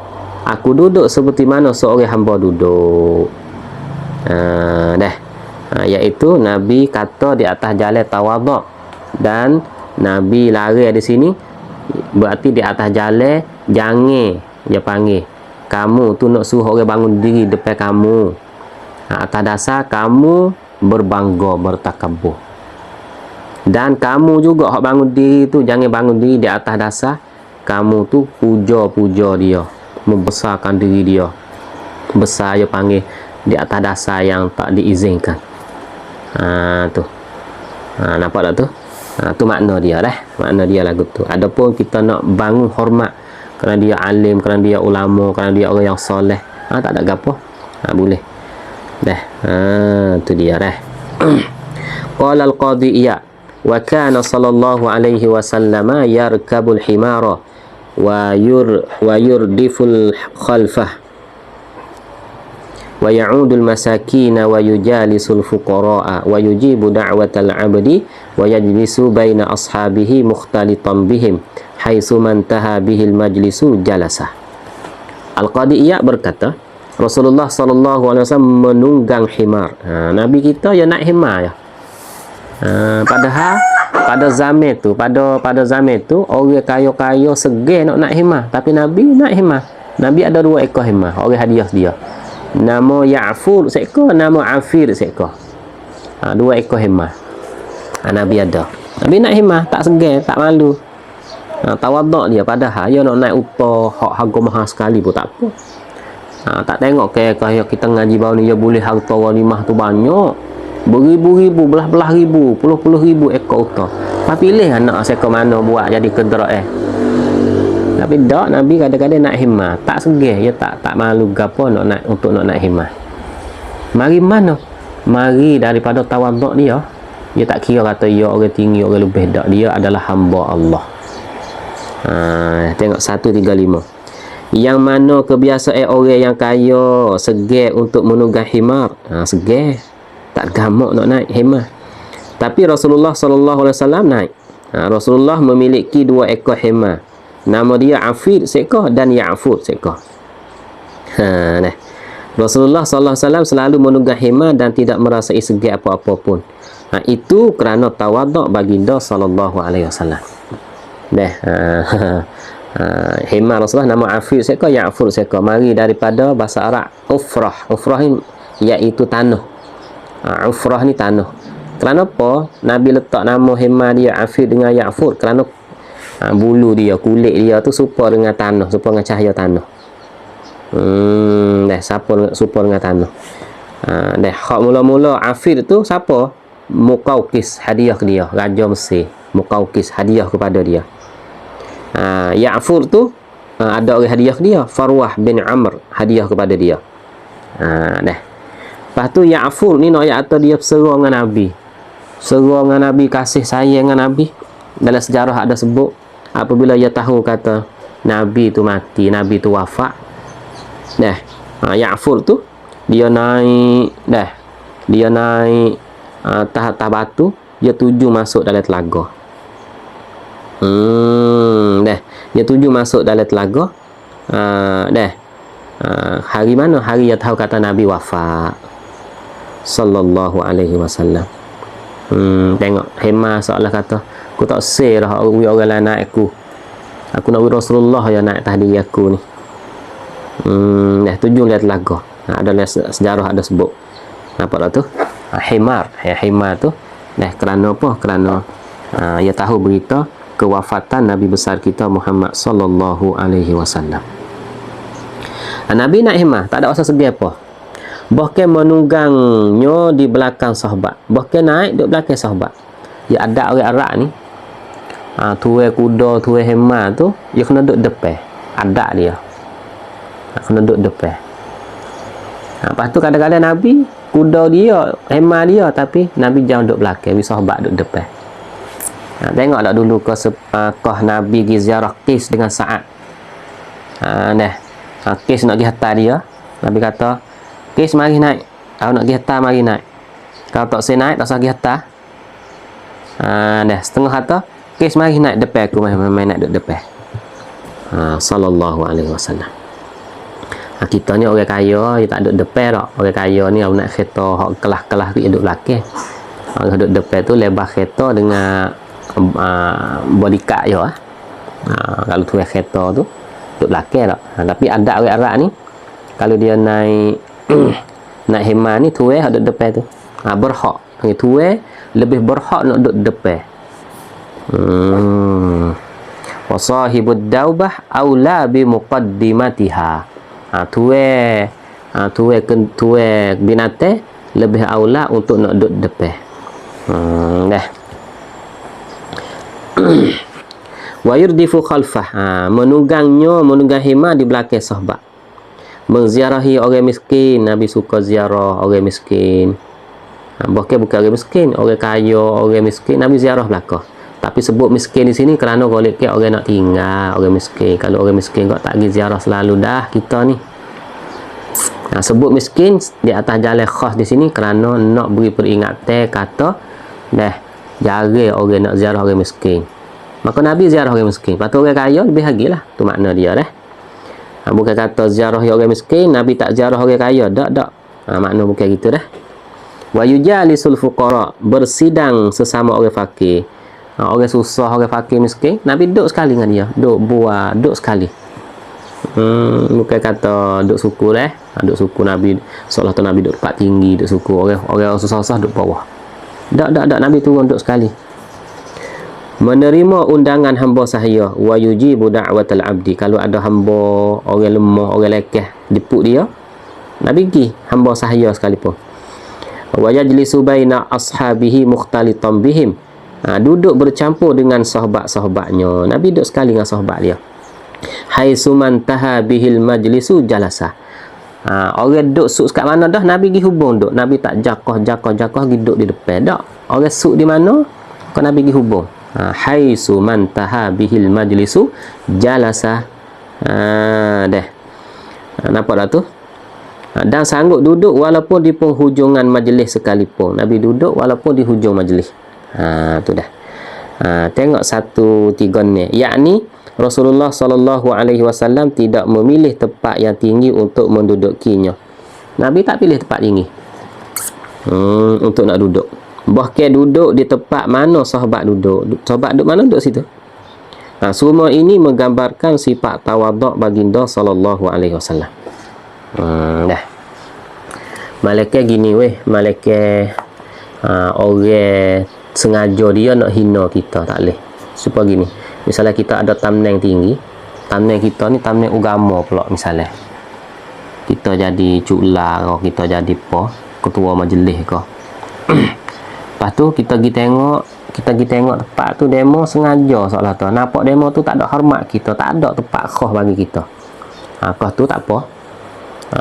Aku duduk seperti mana seorang hamba duduk. Iaitu Nabi kata di atas jalan tawaduk, dan Nabi lari di sini berarti di atas jalan jangan dia panggil kamu tu nak suruh orang bangun diri depan kamu, atas dasar kamu berbangga, bertakabur. Dan kamu juga hak bangun diri tu jangan bangun diri di atas dasar kamu tu puja dia, membesarkan diri dia. Besar dia panggil di atas dasar yang tak diizinkan. Tu. Nampak tak tu? Tu makna dia dah. Makna dia lagu tu. Adapun kita nak bangun hormat kerana dia alim, kerana dia ulama, kerana dia orang yang soleh, tak ada gapo. Boleh. Tu dia dah. Qala al-qadhi Iyad, wa kana sallallahu alaihi wasallam yarkabul himara wa yurdiful khalfah wa ya'udul masakina wa yujalisul fuqara'a wa yujibu da'watal 'abdi wa yajlisu baina ashabihi mukhtalitan bihim haitsu mantaha bihil majlisu jalasa. Al-Qadhi Iyad berkata, Rasulullah sallallahu alaihi wasallam menunggang himar. Nabi kita ya naik himar ya. Padahal pada zaman tu orang kaya-kaya segeh nak naik himar, tapi Nabi naik himar. Nabi ada 2 ekor himar, orang hadiah dia. Nama Ya'fur seekor, nama Afir seekor. 2 ekor himar. Nabi ada. Nabi naik himar, tak segeh, tak malu. Tawaduk dia, padahal dia nak naik unta hak harga mahal sekali pun tak apa. Tak tengok kayak kita ngaji bau ni dia boleh harta ghanimah tu banyak, beribu-ribu, belah-belah ribu, puluh-puluh ribu ekor unta. Tapi pilih anak seekor mana buat jadi kendera. Tapi dak, Nabi kadang-kadang nak himah, tak segeh, dia tak malu gapo untuk nak naik himah. Mari mana? Mari daripada tawaduk dia. Dia tak kira kata dia orang tinggi, orang lebih, dak, dia adalah hamba Allah. Tengok 135. Yang mana kebiasaan orang yang kaya segeh untuk menunggang himar. Segeh, tak gamak nak naik himar. Tapi Rasulullah sallallahu alaihi wasallam naik. Rasulullah memiliki 2 ekor himar. Nama dia Afir seekor dan Ya'fur seekor. Rasulullah sallallahu alaihi wasallam selalu menunggang himar dan tidak merasai segeh apa-apa pun. Itu kerana tawaduk baginda sallallahu alaihi wasallam. Himar Rasulullah nama Afir seekor, Ya'fur seekor. Mari daripada bahasa Arab ufrah. Ufrah ni iaitu tanah. Ufrah ni tanah. Kerana apa Nabi letak nama himar dia Afir dengan Ya'fur? Kerana bulu dia, kulit dia tu serupa dengan tanah, serupa dengan cahaya tanah. Serupa dengan tanah. Hak mula-mula Afir tu siapa? Muqawqis hadiah ke dia, raja Mesir. Muqawqis hadiah kepada dia. Ya'fur tu ada orang hadiah ke dia. Farwah bin Amr hadiah kepada dia. Dah. Lepas tu Ya'fur ni nak kata dia berserah dengan Nabi. Serah dengan Nabi, kasih sayang dengan Nabi. Dalam sejarah ada sebut apabila ia tahu kata Nabi tu mati, Nabi tu wafat. Dah. Ya'fur tu dia naik dah. Dia naik atas batu, dia tuju masuk dalam telaga. Dah. Dia tuju masuk dalam telaga. Dah. Hari mana? Hari dia tahu kata Nabi wafat. Sallallahu alaihi wasallam. Tengok hemah seolah kata aku tak say dah orang lain naik aku nak Rasulullah yang naik atas diri aku ni. Dah tuju lihat telaga. Ada sejarah ada sebut apa dah tu himar. Himar tu dah kerana apa? Kerana ia tahu berita kewafatan Nabi besar kita Muhammad sallallahu alaihi wasallam. Nabi naik himar, tak ada rasa segi apa. Bahkan menunggangnya di belakang sahabat. Bahkan naik di belakang sahabat. Ya ada orang Arab ni. Tuai kuda, tuai himar tu, dia kena duduk depan. Ada dia. Kena duduk depan. Lepas tu kadang-kadang Nabi kuda dia, himar dia, tapi Nabi jangan duduk belakang, sahabat duduk depan. Tengoklah dulu kah Nabi pergi ziarah Qis dengan Sa'ad. Qis nak pergi hantar dia. Nabi kata, Qis mari naik. Kalau nak pergi hantar, mari naik. Kalau tak saya naik, tak usah pergi hantar. Dah setengah kata, Qis mari naik depan aku, main naik duduk depan. Sallallahu alaihi wasallam. Kita ni orang kaya, dia tak duduk depan tak. Orang kaya ni orang nak kereta hak kelah-kelah tu duduk belakang. Orang duduk depan tu lebar kereta dengan bodyguard dia. Kalau tu kereta tu duduk belakang tak. Tapi ada orang Arab ni kalau dia naik naik hemah ni tuai duduk depan tu. Berhak. Tuai lebih berhak nak duduk depan. Wa sahibud daubah aula bi muqaddimatiha. Tuai binatang lebih aula untuk nak duduk depan. Dah. Wa yurdifu khalfah. Menunggang hemah di belakang sahabat. Menziarahi orang miskin. Nabi suka ziarah orang miskin. Bukan orang miskin, orang kaya, orang miskin Nabi ziarah belakang. Tapi sebut miskin di sini kerana golek ke orang nak tinggal, orang miskin. Kalau orang miskin kau tak pergi ziarah selalu dah kita ni. Sebut miskin di atas jalan khas di sini kerana nak beri peringatan kata dah jaga orang nak ziarah orang miskin. Maka Nabi ziarah orang miskin. Lepas tu orang kaya lebih lagi lah. Tu makna dia dah. Bukan kata ziarah orang miskin, Nabi tak ziarah orang kaya. Tak. Makna bukan gitu dah. Wa yujalisul fuqara, bersidang sesama orang fakir. Orang susah, orang fakir miskin, Nabi duduk sekali dengan dia. Duduk sekali. Bukan kata duduk suku dah. Duduk suku Nabi, seolah tu Nabi duduk tempat tinggi, duduk suku. Orang susah-susah duduk bawah. Tak. Nabi turun duduk sekali. Menerima undangan hamba sahaya. Wa yujibu da'watal abdi. Kalau ada hamba, orang lemah, orang lekeh, dipuk dia, Nabi pergi hamba sahaya sekalipun. Wa yajlisu baina ashabihi mukhtalitan bihim. Duduk bercampur dengan sahabat-sahabatnya. Nabi duduk sekali dengan sahabat dia. Haitsu mantaha bihil majlisu jalasa. Orang duduk suk kat mana dah Nabi pergi hubung duduk. Nabi tak jakah pergi duduk di depan dak. Orang suk di mana kau Nabi pergi hubung. Haitsu mantaha bihil majlisu jalasa. Dah. Nampak dah tu? Dan sanggup duduk walaupun di penghujungan majlis sekalipun. Nabi duduk walaupun di hujung majlis. Tu dah. Tengok 1-3 ni. Yakni Rasulullah sallallahu alaihi wasallam tidak memilih tempat yang tinggi untuk mendudukinya. Nabi tak pilih tempat tinggi untuk nak duduk. Bahkan duduk di tempat mana sahabat duduk. Sahabat duduk mana duduk situ. Semua ini menggambarkan sifat tawaduk baginda sallallahu alaihi wasallam. Dah. Malaikat gini weh, malaikat orang sengaja dia nak hina kita, tak boleh. Supaya gini, misalnya kita ada thumbnail tinggi, thumbnail kita ni thumbnail agama pula misalnya. Kita jadi cula, kita jadi ketua majlis ke. Lepas Lepas tu kita pergi tengok tempat tu demo sengaja seolah tu. Nampak demo tu tak ada hormat kita, tak ada tempat khas bagi kita. Kau tu tak apa.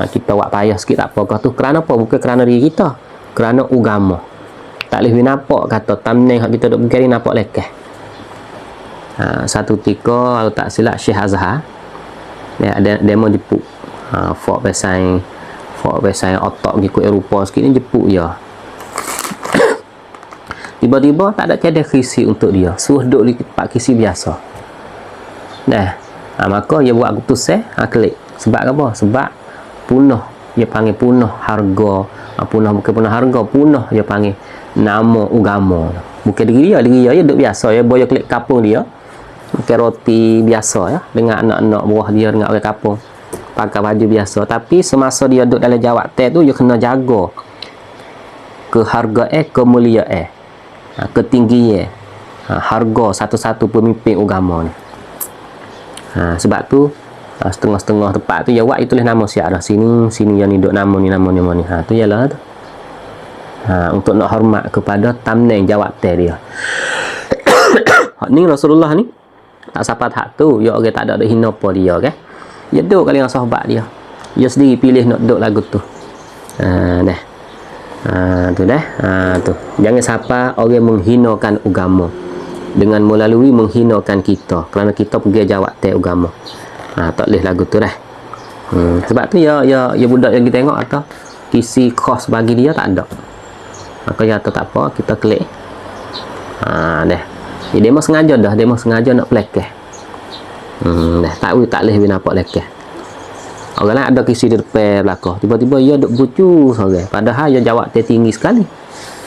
Kita buat payah sikit tak apa. Kau tu kerana apa? Bukan kerana diri kita, kerana agama. Tak boleh nampak kata thumbnail kita duk pergi nampak lekeh. Satu ketika kalau tak silap Syekh Azhar dia ada demo jepuk. Fort Pesaing otak ikut Eropah sikit ni jepuk je. Tiba-tiba tak ada kedai kisi untuk dia, suruh duduk di tempat kisi biasa. Maka dia buat keputusan klik. Sebab apa? Sebab punah, dia panggil punah harga. Bukan punah harga, punah dia panggil nama agama. Bukan diri dia duduk biasa ya, boya klik kampung dia makan roti biasa ya, dengan anak-anak buah dia, dengan orang kampung pakai baju biasa. Tapi semasa dia duduk dalam jawatan tu, dia kena jaga kehargaan, kemuliaan, ketinggian, harga satu-satu pemimpin agama ni. Sebab tu setengah-setengah tempat tu dia buat itulah nama siap dah. Sini yang ni duduk nama ni. Tu ialah tu. Untuk nak hormat kepada thumbnail jawatan dia. Ni Rasulullah ni tak sampai hak tu, dia orang tak ada hina apa dia kan. Dia duduk kali dengan sahabat dia. Dia sendiri pilih nak duduk lagu tu. Tu dah. Tu. Jangan sampai orang menghinakan agama dengan melalui menghinakan kita kerana kita pergi jawatan agama. Tak boleh lagu tu dah. Sebab tu ya budak yang kita tengok atau kisi khas bagi dia tak ada. Maka ya tak apa, kita klik. Dia memang sengaja nak pelekeh. Tak boleh nampak lekeh. Orang lain ada kisi di depan belakang, tiba-tiba dia duk bucu seorang, padahal dia jawab tinggi sekali.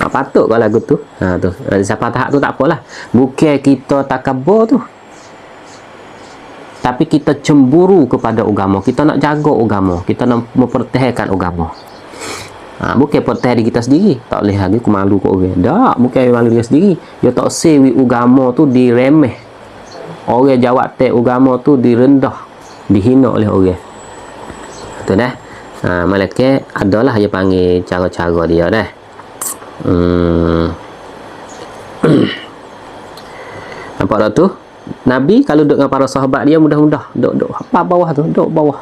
Patut kalau lagu tu. Tu siapa tahap tu tak apalah, bukan kita takabur tu, tapi kita cemburu kepada agama. Kita nak jaga agama, kita nak mempertahankan agama. Bukan pertahan diri kita sendiri. Tak boleh lagi aku malu kat orang. Tak, bukan malu dia sendiri. Dia tak sewi agama tu diremeh. Orang jawatan agama tu direndah, dihina oleh orang. Tu dah. Malaikat adalah dia panggil cara-cara dia dah. Nampak tak tu? Nabi kalau duduk dengan para sahabat dia mudah-mudah duduk apa bawah tu, duduk bawah.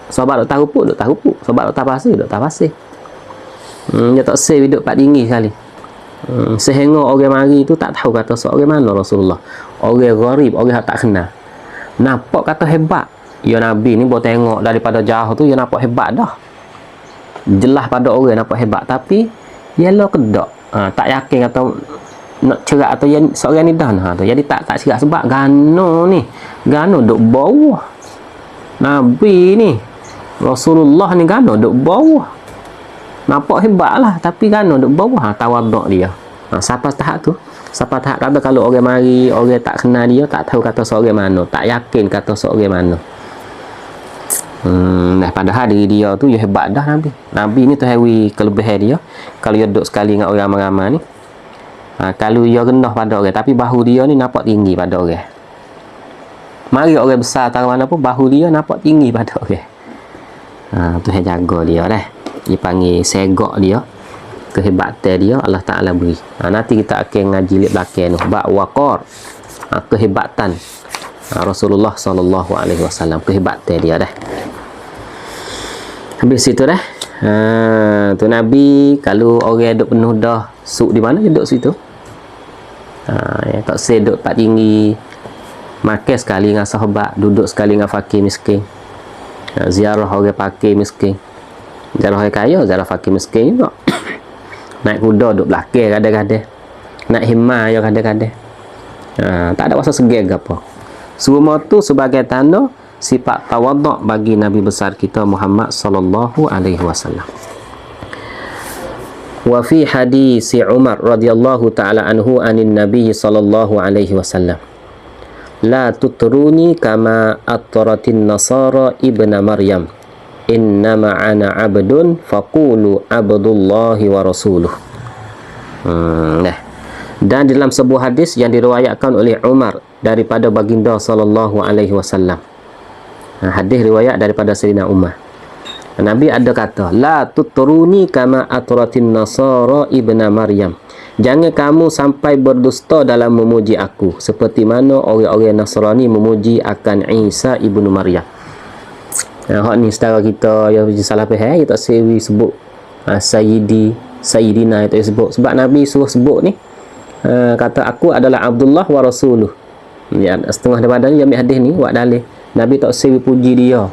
Sahabat duduk tahu pun. Sahabat duduk tak pasir. Dia tak save duduk pak tinggi sekali. Sehingga orang mari tu tak tahu kata seorang mana Rasulullah. Orang gharib, orang tak kenal. Nampak kata hebat. Ya Nabi ni boleh tengok daripada jauh tu, dia nampak hebat dah. Jelas pada orang nampak hebat, tapi ialah kedak. Tak yakin kata nak cerak atau seorang ni dah tu. Jadi tak cerak sebab gano duk bawah. Nabi ni Rasulullah ni gano duk bawah. Nampak hebat lah, tapi kan duduk bawah tawaduk dia. Siapa tahap tu? Siapa tahap kata kalau orang mari, orang tak kenal dia, tak tahu kata seorang mana, tak yakin kata seorang mana. Padahal diri dia tu dia hebat dah Nabi. Nabi ni tu hewi kelebihan dia. Kalau dia duduk sekali dengan orang ramai-ramai ni, kalau dia rendah pada orang, tapi bahu dia ni nampak tinggi pada orang. Mari orang besar tahu mana pun, bahu dia nampak tinggi pada orang. Tu yang jaga dia dah. Dia panggil segak dia, kehebatan dia Allah Ta'ala beri. Nanti kita akan ngaji lihat belakang tu bab waqar, kehebatan Rasulullah SAW, kehebatan dia dah. Habis itu dah. Tu Nabi kalau orang duduk penuh dah suk di mana dia duduk situ. Tak saya duduk tak tinggi, makan sekali dengan sahabat, duduk sekali dengan fakir miskin, ziarah orang fakir miskin, ziarah orang kaya, ziarah fakir miskin juga. Naik kuda duduk belakang kadang-kadang, naik himar ya kadang-kadang. Tak ada rasa segan ke apa. Semua tu sebagai tanda sifat tawaduk bagi Nabi besar kita Muhammad sallallahu alaihi wasallam. Wa fi hadis Umar radhiyallahu taala anhu anin Nabi sallallahu alaihi wasallam, la tutruni kama atratin nasara ibna Maryam, innama ana abdun faqulu abdullahi wa rasuluh. Dan dalam sebuah hadis yang diriwayatkan oleh Umar daripada baginda sallallahu alaihi wasallam, hadis riwayat daripada Sayyidina Umar, Nabi ada kata, la tutruni kama atratin nasara ibna Maryam, Jangan kamu sampai berdusta dalam memuji aku seperti mana orang-orang Nasrani memuji akan Isa ibnu Maryam. Hak ni setara kita yang salah faham, kita tak sewi sebut Sayyidina itu sebut. Sebab Nabi suruh sebut ni, kata aku adalah Abdullah wa Rasuluh. Ya, setengah daripada ni ambil hadis ni buat dalil. Nabi tak sewi puji dia.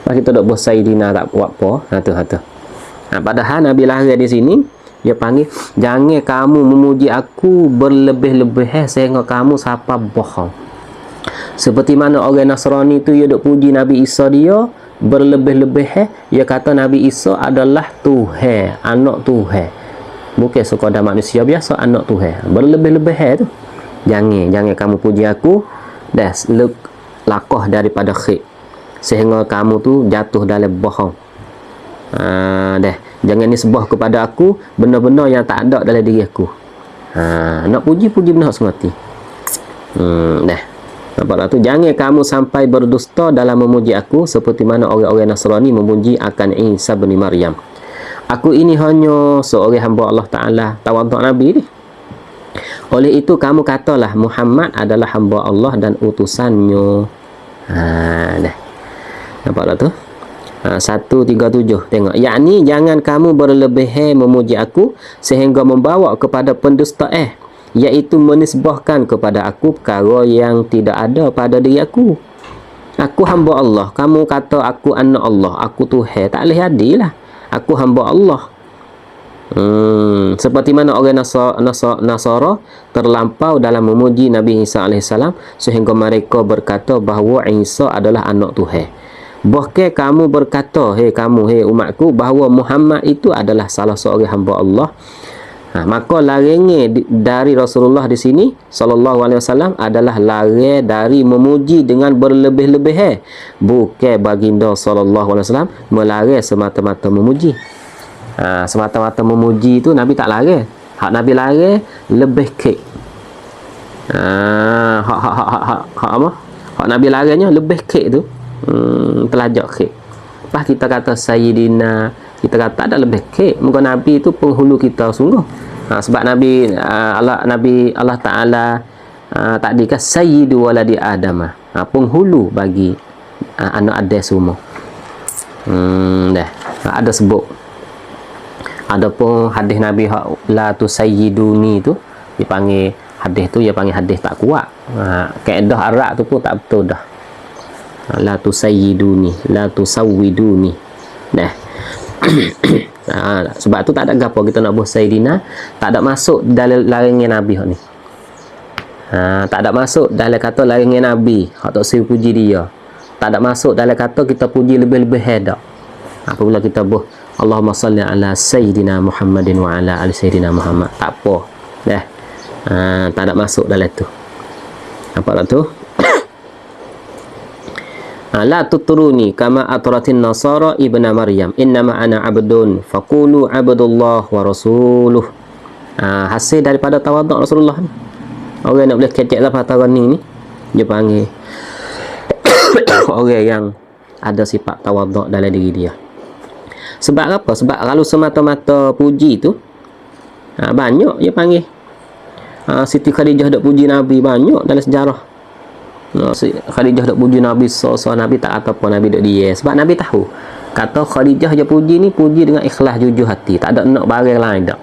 Lepas kita tak buat Sayyidina tak buat apa. Padahal Nabi lahir di sini, dia panggil, jangan kamu memuji aku berlebih-lebih sehingga kamu siapa bohong. Seperti mana orang Nasrani tu dia duk puji Nabi Isa dia berlebih-lebih, dia kata Nabi Isa adalah Tuhan, anak Tuhan. Bukan sekadar manusia biasa, anak Tuhan. Berlebih-lebih tu. Jangan kamu puji aku dah lakoh daripada khid sehingga kamu tu jatuh dalam bohong. Jangan nisbah kepada aku benda-benda yang tak ada dalam diri aku. Nak puji benar semati. Nampak tu, jangan kamu sampai berdusta dalam memuji aku seperti mana orang-orang Nasrani memuji akan Isa bin Maryam. Aku ini hanya seorang hamba Allah Ta'ala, tawaduk Nabi ni. Oleh itu kamu katalah Muhammad adalah hamba Allah dan utusannya. Nampak tak tu? 137 tengok, yakni jangan kamu berlebihan memuji aku sehingga membawa kepada pendustaan, iaitu menisbahkan kepada aku perkara yang tidak ada pada diri aku. Aku hamba Allah, kamu kata aku anak Allah, aku Tuhan, tak boleh jadilah. Aku hamba Allah. Seperti mana orang Nasara terlampau dalam memuji Nabi Isa AS sehingga mereka berkata bahawa Isa adalah anak Tuhan. Bahkan kamu berkata, hei umatku, bahawa Muhammad itu adalah salah seorang hamba Allah. Maka larangan dari Rasulullah di sini sallallahu alaihi wasallam adalah larang dari memuji dengan berlebih-lebihan. Bukan baginda sallallahu alaihi wasallam melarang semata-mata memuji. Semata-mata memuji itu Nabi tak larang. Hak Nabi larang lebih kek. Hak Nabi larangnya lebih kek tu. Telajak kek. Lepas kita kata Sayyidina, kita kata ada lebih kek. Muka Nabi itu penghulu kita sungguh. Sebab Nabi Allah Ta'ala tadi kan Sayyidu waladi Adam, penghulu bagi anak Adam semua. Ada sebut. Adapun hadis Nabi la tu sayyiduni tu dipanggil hadis tu, dia panggil hadis tak kuat. Kaedah Arab tu pun tak betul dah. La tu sayyiduni, la tu sawwiduni. Sebab tu tak ada gapo kita nak buat Sayyidina, tak ada masuk dalam larangan Nabi ni. Tak ada masuk dalam kata larangan Nabi, hak tak saya puji dia. Tak ada masuk dalam kata kita puji lebih-lebih hedak. Apabila kita buat Allahumma salli ala Sayyidina Muhammadin wa ala ali Sayyidina Muhammad, tak apa. Tak ada masuk dalam tu. Nampak tak tu? La tuturuni kama atratin nasara ibna Maryam, innama ana abdun faqulu abdullah wa rasuluh. Hasil daripada tawaduk Rasulullah ni. Orang nak boleh kecek apa taran ni dia panggil orang yang ada sifat tawaduk dalam diri dia. Sebab apa? Sebab kalau semata-mata puji tu banyak dia panggil. Siti Khadijah dak puji Nabi banyak dalam sejarah. Khadijah dak puji Nabi, Nabi tak kata apa, Nabi dak dia. Sebab Nabi tahu kata Khadijah je puji ni puji dengan ikhlas jujur hati, tak ada nak barang lain dak.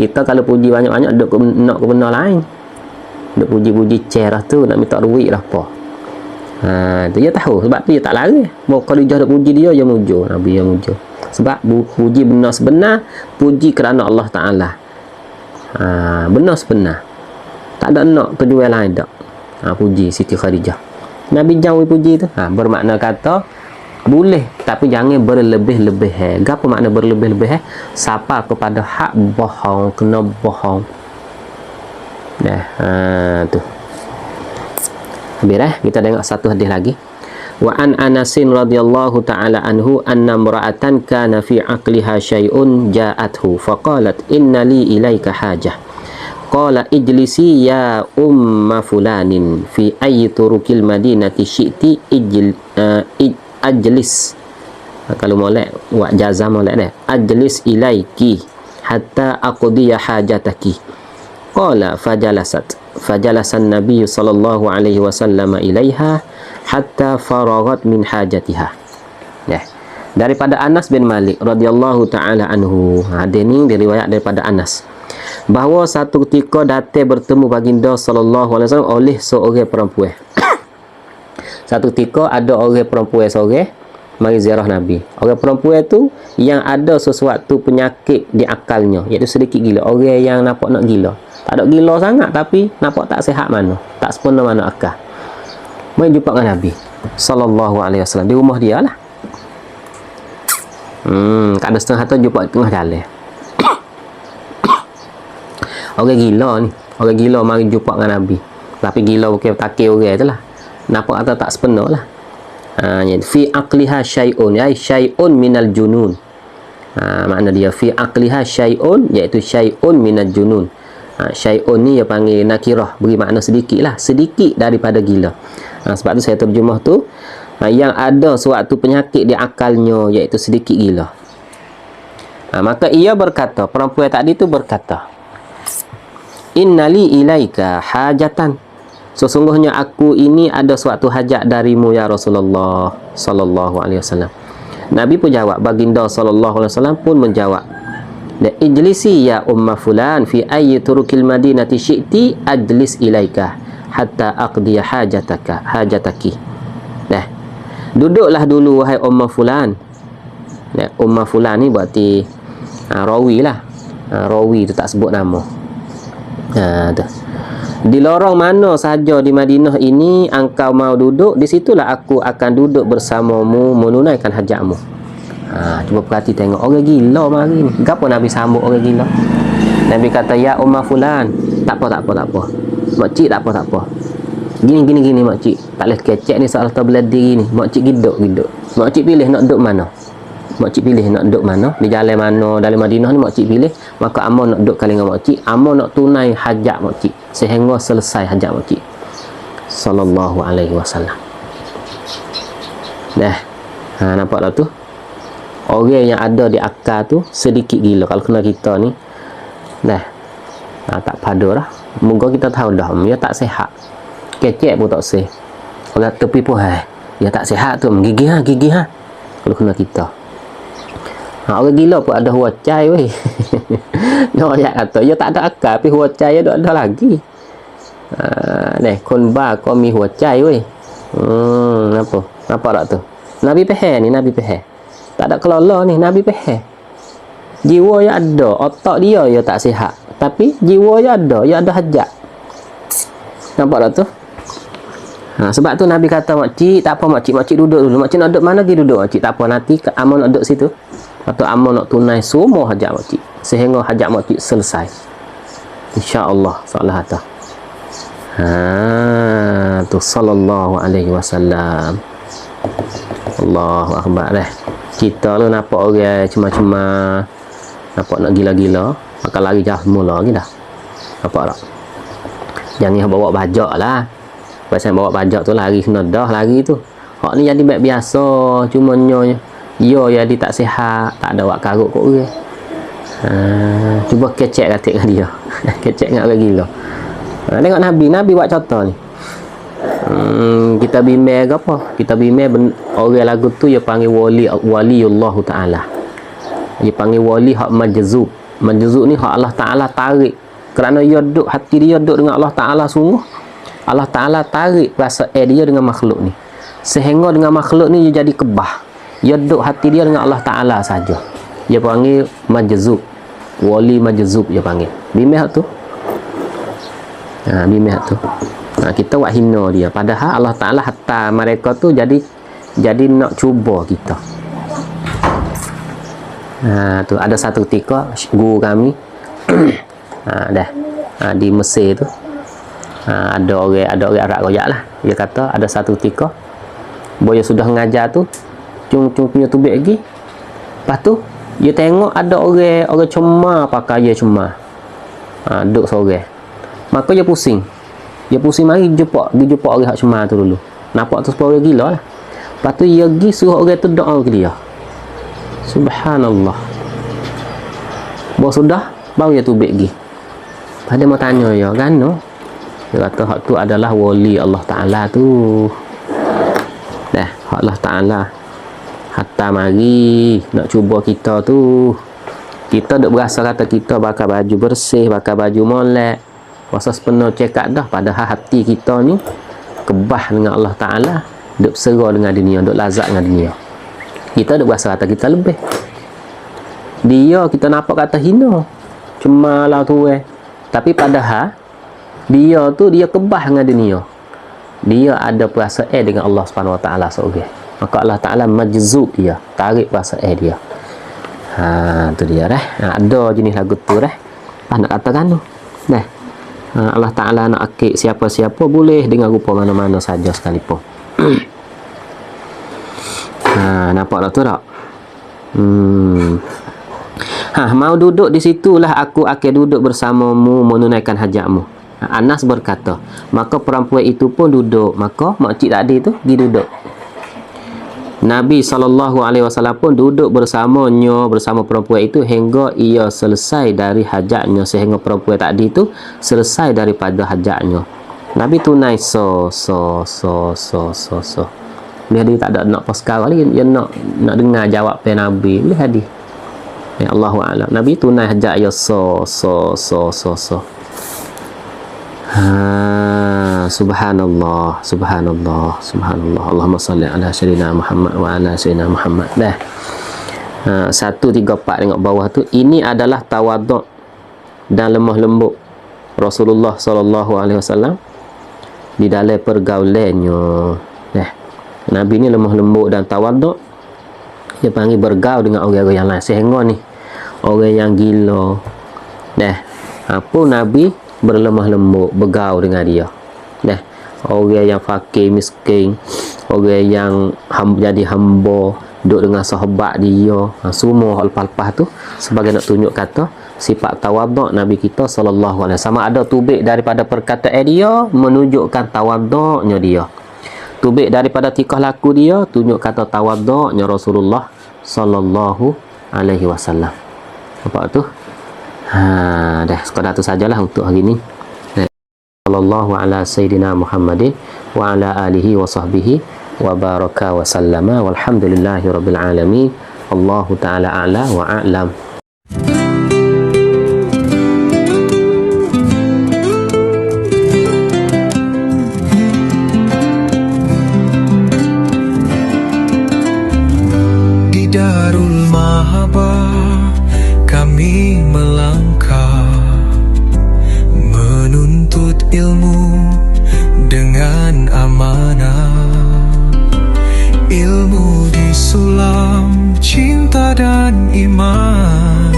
Kita kalau puji banyak-banyak dak nak ke benda lain. Dak puji-puji cerah tu nak minta duit lah apa. Tu dia tahu, sebab tu dia tak lari. Mau Khadijah dak puji dia mujur, Nabi yang mujur. Sebab puji benar sebenar, puji kerana Allah Taala. Benar sebenar. Tak ada nak tujuan lain dak. Puji Siti Khadijah. Nabi jauh puji tu. Bermakna kata boleh, tapi jangan berlebih-lebih. Apa makna berlebih-lebih? Siapa kepada hak bohong, kena bohong. Tu. Habis kita tengok satu hadis lagi. Wa an Anasin radhiyallahu ta'ala anhu anna imra'atan kana fi aqliha syai'un ja'athu faqalat inna li ilaika hajah. Qala ijlisi ya umma fulanin fi ayyi turukil madinati syi'ti ajlis. Kalau molek buat jazam molek dah. Ajlis ilaiki hatta aqdiya hajataki. Qala fajalasan Nabi sallallahu alaihi wasallam ilaiha hatta faragat min hajatiha. Ya. Daripada Anas bin Malik radhiyallahu taala anhu. Hadis ni diriwayat daripada Anas bahawa satu ketika datang bertemu baginda sallallahu alaihi wasallam oleh seorang perempuan. Satu ketika ada orang perempuan seorang mari ziarah Nabi. Orang perempuan tu yang ada sesuatu penyakit di akalnya, iaitu sedikit gila. Orang yang nampak nak gila. Tak ada gila sangat tapi nampak tak sihat mana, tak sempurna mana akal. Mari jumpa dengan Nabi sallallahu alaihi wasallam di rumah dia lah. Tak ada setengah tu jumpa di tengah jalan. Orang gila ni, orang gila mari jumpa dengan Nabi. Tapi gila bukan takir orang tu lah. Nampak atau tak sempurna lah. Fi aqliha syai'un, ay syai'un minal junun. Makna dia fi aqliha syai'un, iaitu syai'un minal junun. Syai'un ni dia panggil nakirah, beri makna sedikit lah, sedikit daripada gila. Sebab tu saya terjemah tu yang ada suatu penyakit di akalnya, iaitu sedikit gila. Maka ia berkata, perempuan tadi tu berkata, innali ilaika hajatan, sesungguhnya aku ini ada suatu hajat darimu ya Rasulullah sallallahu alaihi wasallam. Nabi pun jawab, baginda sallallahu alaihi wasallam pun menjawab, la ijlisi ya umma fulan fi ayyi turukil madinati syi'ti ajlis ilaika hatta aqdiya hajataki. Nah, duduklah dulu wahai umma fulan. Nah, umma fulan ni berarti rawi lah. Rawi tu tak sebut nama. Tu. Di lorong mana sahaja di Madinah ini engkau mau duduk, di situlah aku akan duduk bersamamu menunaikan hajatmu. Cuba perhati tengok orang gila mari ni. Gapo Nabi sambut orang gila? Nabi kata, ya ummah fulan. Tak apa. Makcik tak apa. Gini makcik. Tak boleh kecek ni soal tablet diri ni. Makcik giduk. Makcik pilih nak duduk mana? Makcik pilih nak duduk mana? Di jalan mana dalam Madinah ni makcik pilih. Maka amon nak duduk kali dengan makcik. Amon nak tunai hajat makcik sehingga selesai hajat makcik sallallahu alaihi wasallam. Nampak tak tu? Orang yang ada di akal tu sedikit gila. Kalau kena kita ni tak pada dah. Moga kita tahu dah dia tak sihat. Kecek pun tak sih. Kalau tepi pun dia tak sihat tu gigih ha. Kalau kena kita. Orang gila pun ada huacai weh. Nak ayat kata dia tak ada akal tapi huacai dia ada lagi. Konba komi huacai weh. Apa? Nampak tak tu? Nabi peheh. Tak ada kelola ni, Nabi peheh. Jiwa yang ada, otak dia ya tak sihat. Tapi jiwa yang ada hajat. Nampak tak tu? Sebab tu Nabi kata, makcik, tak apa makcik duduk dulu. Makcik nak duduk mana pergi duduk makcik. Tak apa, nanti amal nak duduk situ. Atau amal nak tunai semua hajat makcik. Sehingga hajat makcik selesai. InsyaAllah, salah atas. Tu sallallahu alaihi wasallam. Allahu akbar dah. Kita lu nampak orang cuma nampak nak gila-gila, maka lari jauh mula lagi dah. Nampak tak? Jangan bawa bajak lah. Pasal bawa bajak tu lari kena dah lari tu. Hak ni jadi baik biasa, cuma nyonya jadi tak sihat, tak ada wak karut kok orang. Cuba kecek katik dengan dia. Kecek dengan orang gila. Tengok Nabi buat contoh ni. Kita bimbing ke apa? Kita bimbing orang lagu tu dia panggil waliullah taala. Dia panggil wali hak majzub. Majzub ni hak Allah Taala tarik. Kerana dia duduk hati dia duduk dengan Allah Taala sungguh. Allah Taala tarik perasaan dia dengan makhluk ni. Sehingga dengan makhluk ni dia jadi kebah. Dia duduk hati dia dengan Allah Taala saja. Dia panggil majzub. Wali majzub dia panggil. Bimbing hak tu. Bimbing hak tu. Kita buat hina dia, padahal Allah Ta'ala hatta mereka tu jadi nak cuba kita. Tu ada satu ketika guru kami di Mesir tu ada orang Arab royak lah. Dia kata ada satu ketika boya sudah mengajar tu cung punya tubik lagi. Lepas tu dia tengok ada orang cuma pakai dia cuma duduk seorang. Maka dia pusing mari jumpa orang hak cuma tu dulu. Nampak tu sepuluh orang gila lah. Lepas tu dia pergi suruh orang tu doa ke dia. Subhanallah. Baru sudah, baru dia tubik pergi. Pada mau tanya ya kan no. Dia kata hak tu adalah wali Allah Ta'ala tu. Dah, hak Allah Ta'ala. Hatta mari nak cuba kita tu. Kita duk berasa kata kita bakal baju bersih, bakal baju molek. Masa sepenuh cekak dah. Padahal hati kita ni kebah dengan Allah Ta'ala. Duk sera dengan dunia, duk lazat dengan dunia. Kita duk berasa kata kita lebih. Dia kita nampak kata hina. Cuma lah tu Tapi padahal dia tu dia kebah dengan dunia. Dia ada perasaan dengan Allah Subhanahu Wa Taala seorang. Maka Allah Taala majzub dia, tarik perasaan dia. Tu dia ada jenis lagu tu nak katakan tu. Allah Taala nak akik siapa-siapa boleh dengan rupa mana-mana saja sekalipun. Nampak tak tu tak? Mau duduk di situlah aku akan duduk bersamamu menunaikan hajatmu. Anas berkata, maka perempuan itu pun duduk. Maka makcik tadi tu pergi duduk. Nabi SAW pun duduk bersamanya, bersama perempuan itu hingga ia selesai dari hajatnya. Sehingga perempuan tadi tu selesai daripada hajatnya. Nabi tunai so. Dia tak ada nak paskar lagi. Dia nak dengar jawab pada Nabi. Boleh hadir. Ya Allahu a'lam. Nabi tunai hajat ya so. Subhanallah. Allahumma salli ala sayyidina Muhammad wa ala sayyidina Muhammad. 134 tengok bawah tu. Ini adalah tawaduk dan lemah lembut Rasulullah SAW di dalam pergaulannya. Nabi ni lemah lembut dan tawaduk. Dia panggil bergaul dengan orang-orang yang lain. Sehingga ni orang yang gila apa Nabi berlemah lembut bergaul dengan dia. Orang yang fakir miskin, orang yang jadi hamba duduk dengan sahabat dia, semua lepas-lepas tu sebagai nak tunjuk kata sifat tawaduk Nabi kita sallallahu alaihi wasallam. Ada tubik daripada perkataan dia menunjukkan tawaduknya dia. Tubik daripada tingkah laku dia tunjuk kata tawaduknya Rasulullah sallallahu alaihi wasallam. Nampak tu? Dah sekadar tu sajalah untuk hari ni. Sallallahu ala sayyidina Muhammadin wa ala alihi wa sahbihi wa baraka wa sallama walhamdulillahi rabbil alamin. Allahu ta'ala a'la wa a'lam. Di Darul Mahabah kami melangkah menuntut ilmu dengan amanah. Ilmu disulam cinta dan iman.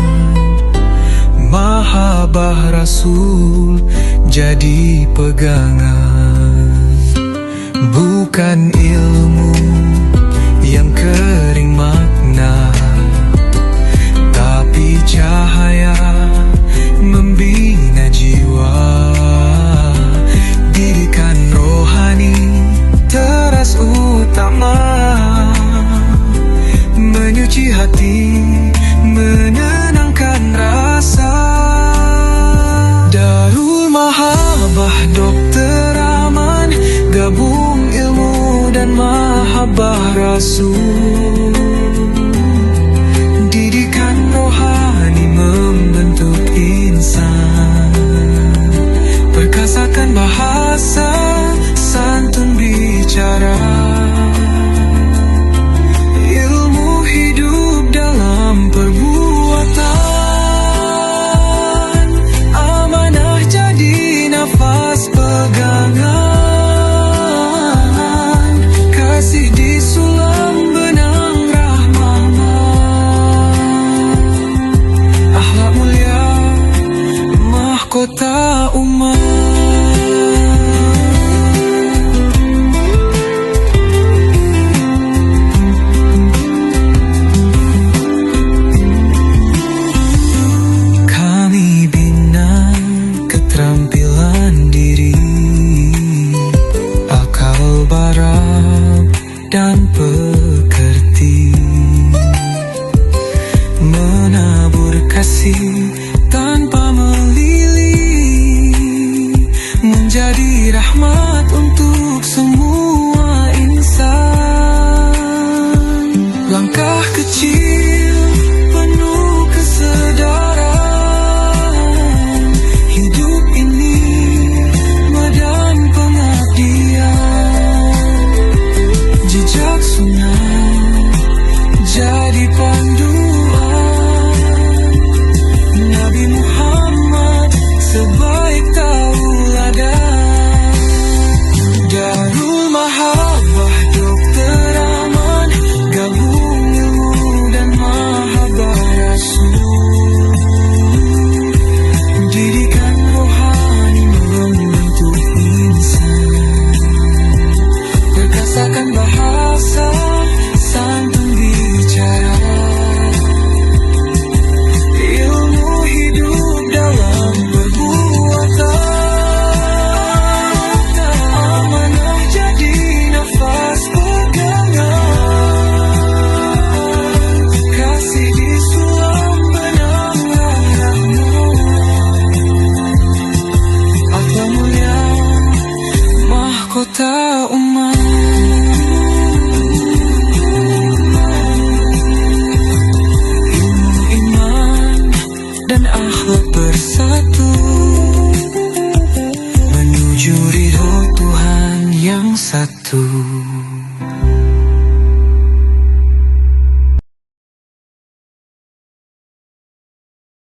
Mahabah Rasul jadi pegangan. Bukan ilmu yang kering makna, tapi cahaya membina jiwa. Didikan rohani teras utama, menyuci hati, menenangkan rasa. Darul Mahabah dokter aman, gabung ilmu dan mahabah Rasul. Didikan rohani membentuk insan, perkasakan bahasa, santun bicara. Ilmu hidup dalam perbuatan, amanah jadi nafas pegangan. Kasih disulam benang rahmat, akhlak mulia mahkota umat. dan akhlak bersatu menuju ridho Tuhan yang satu.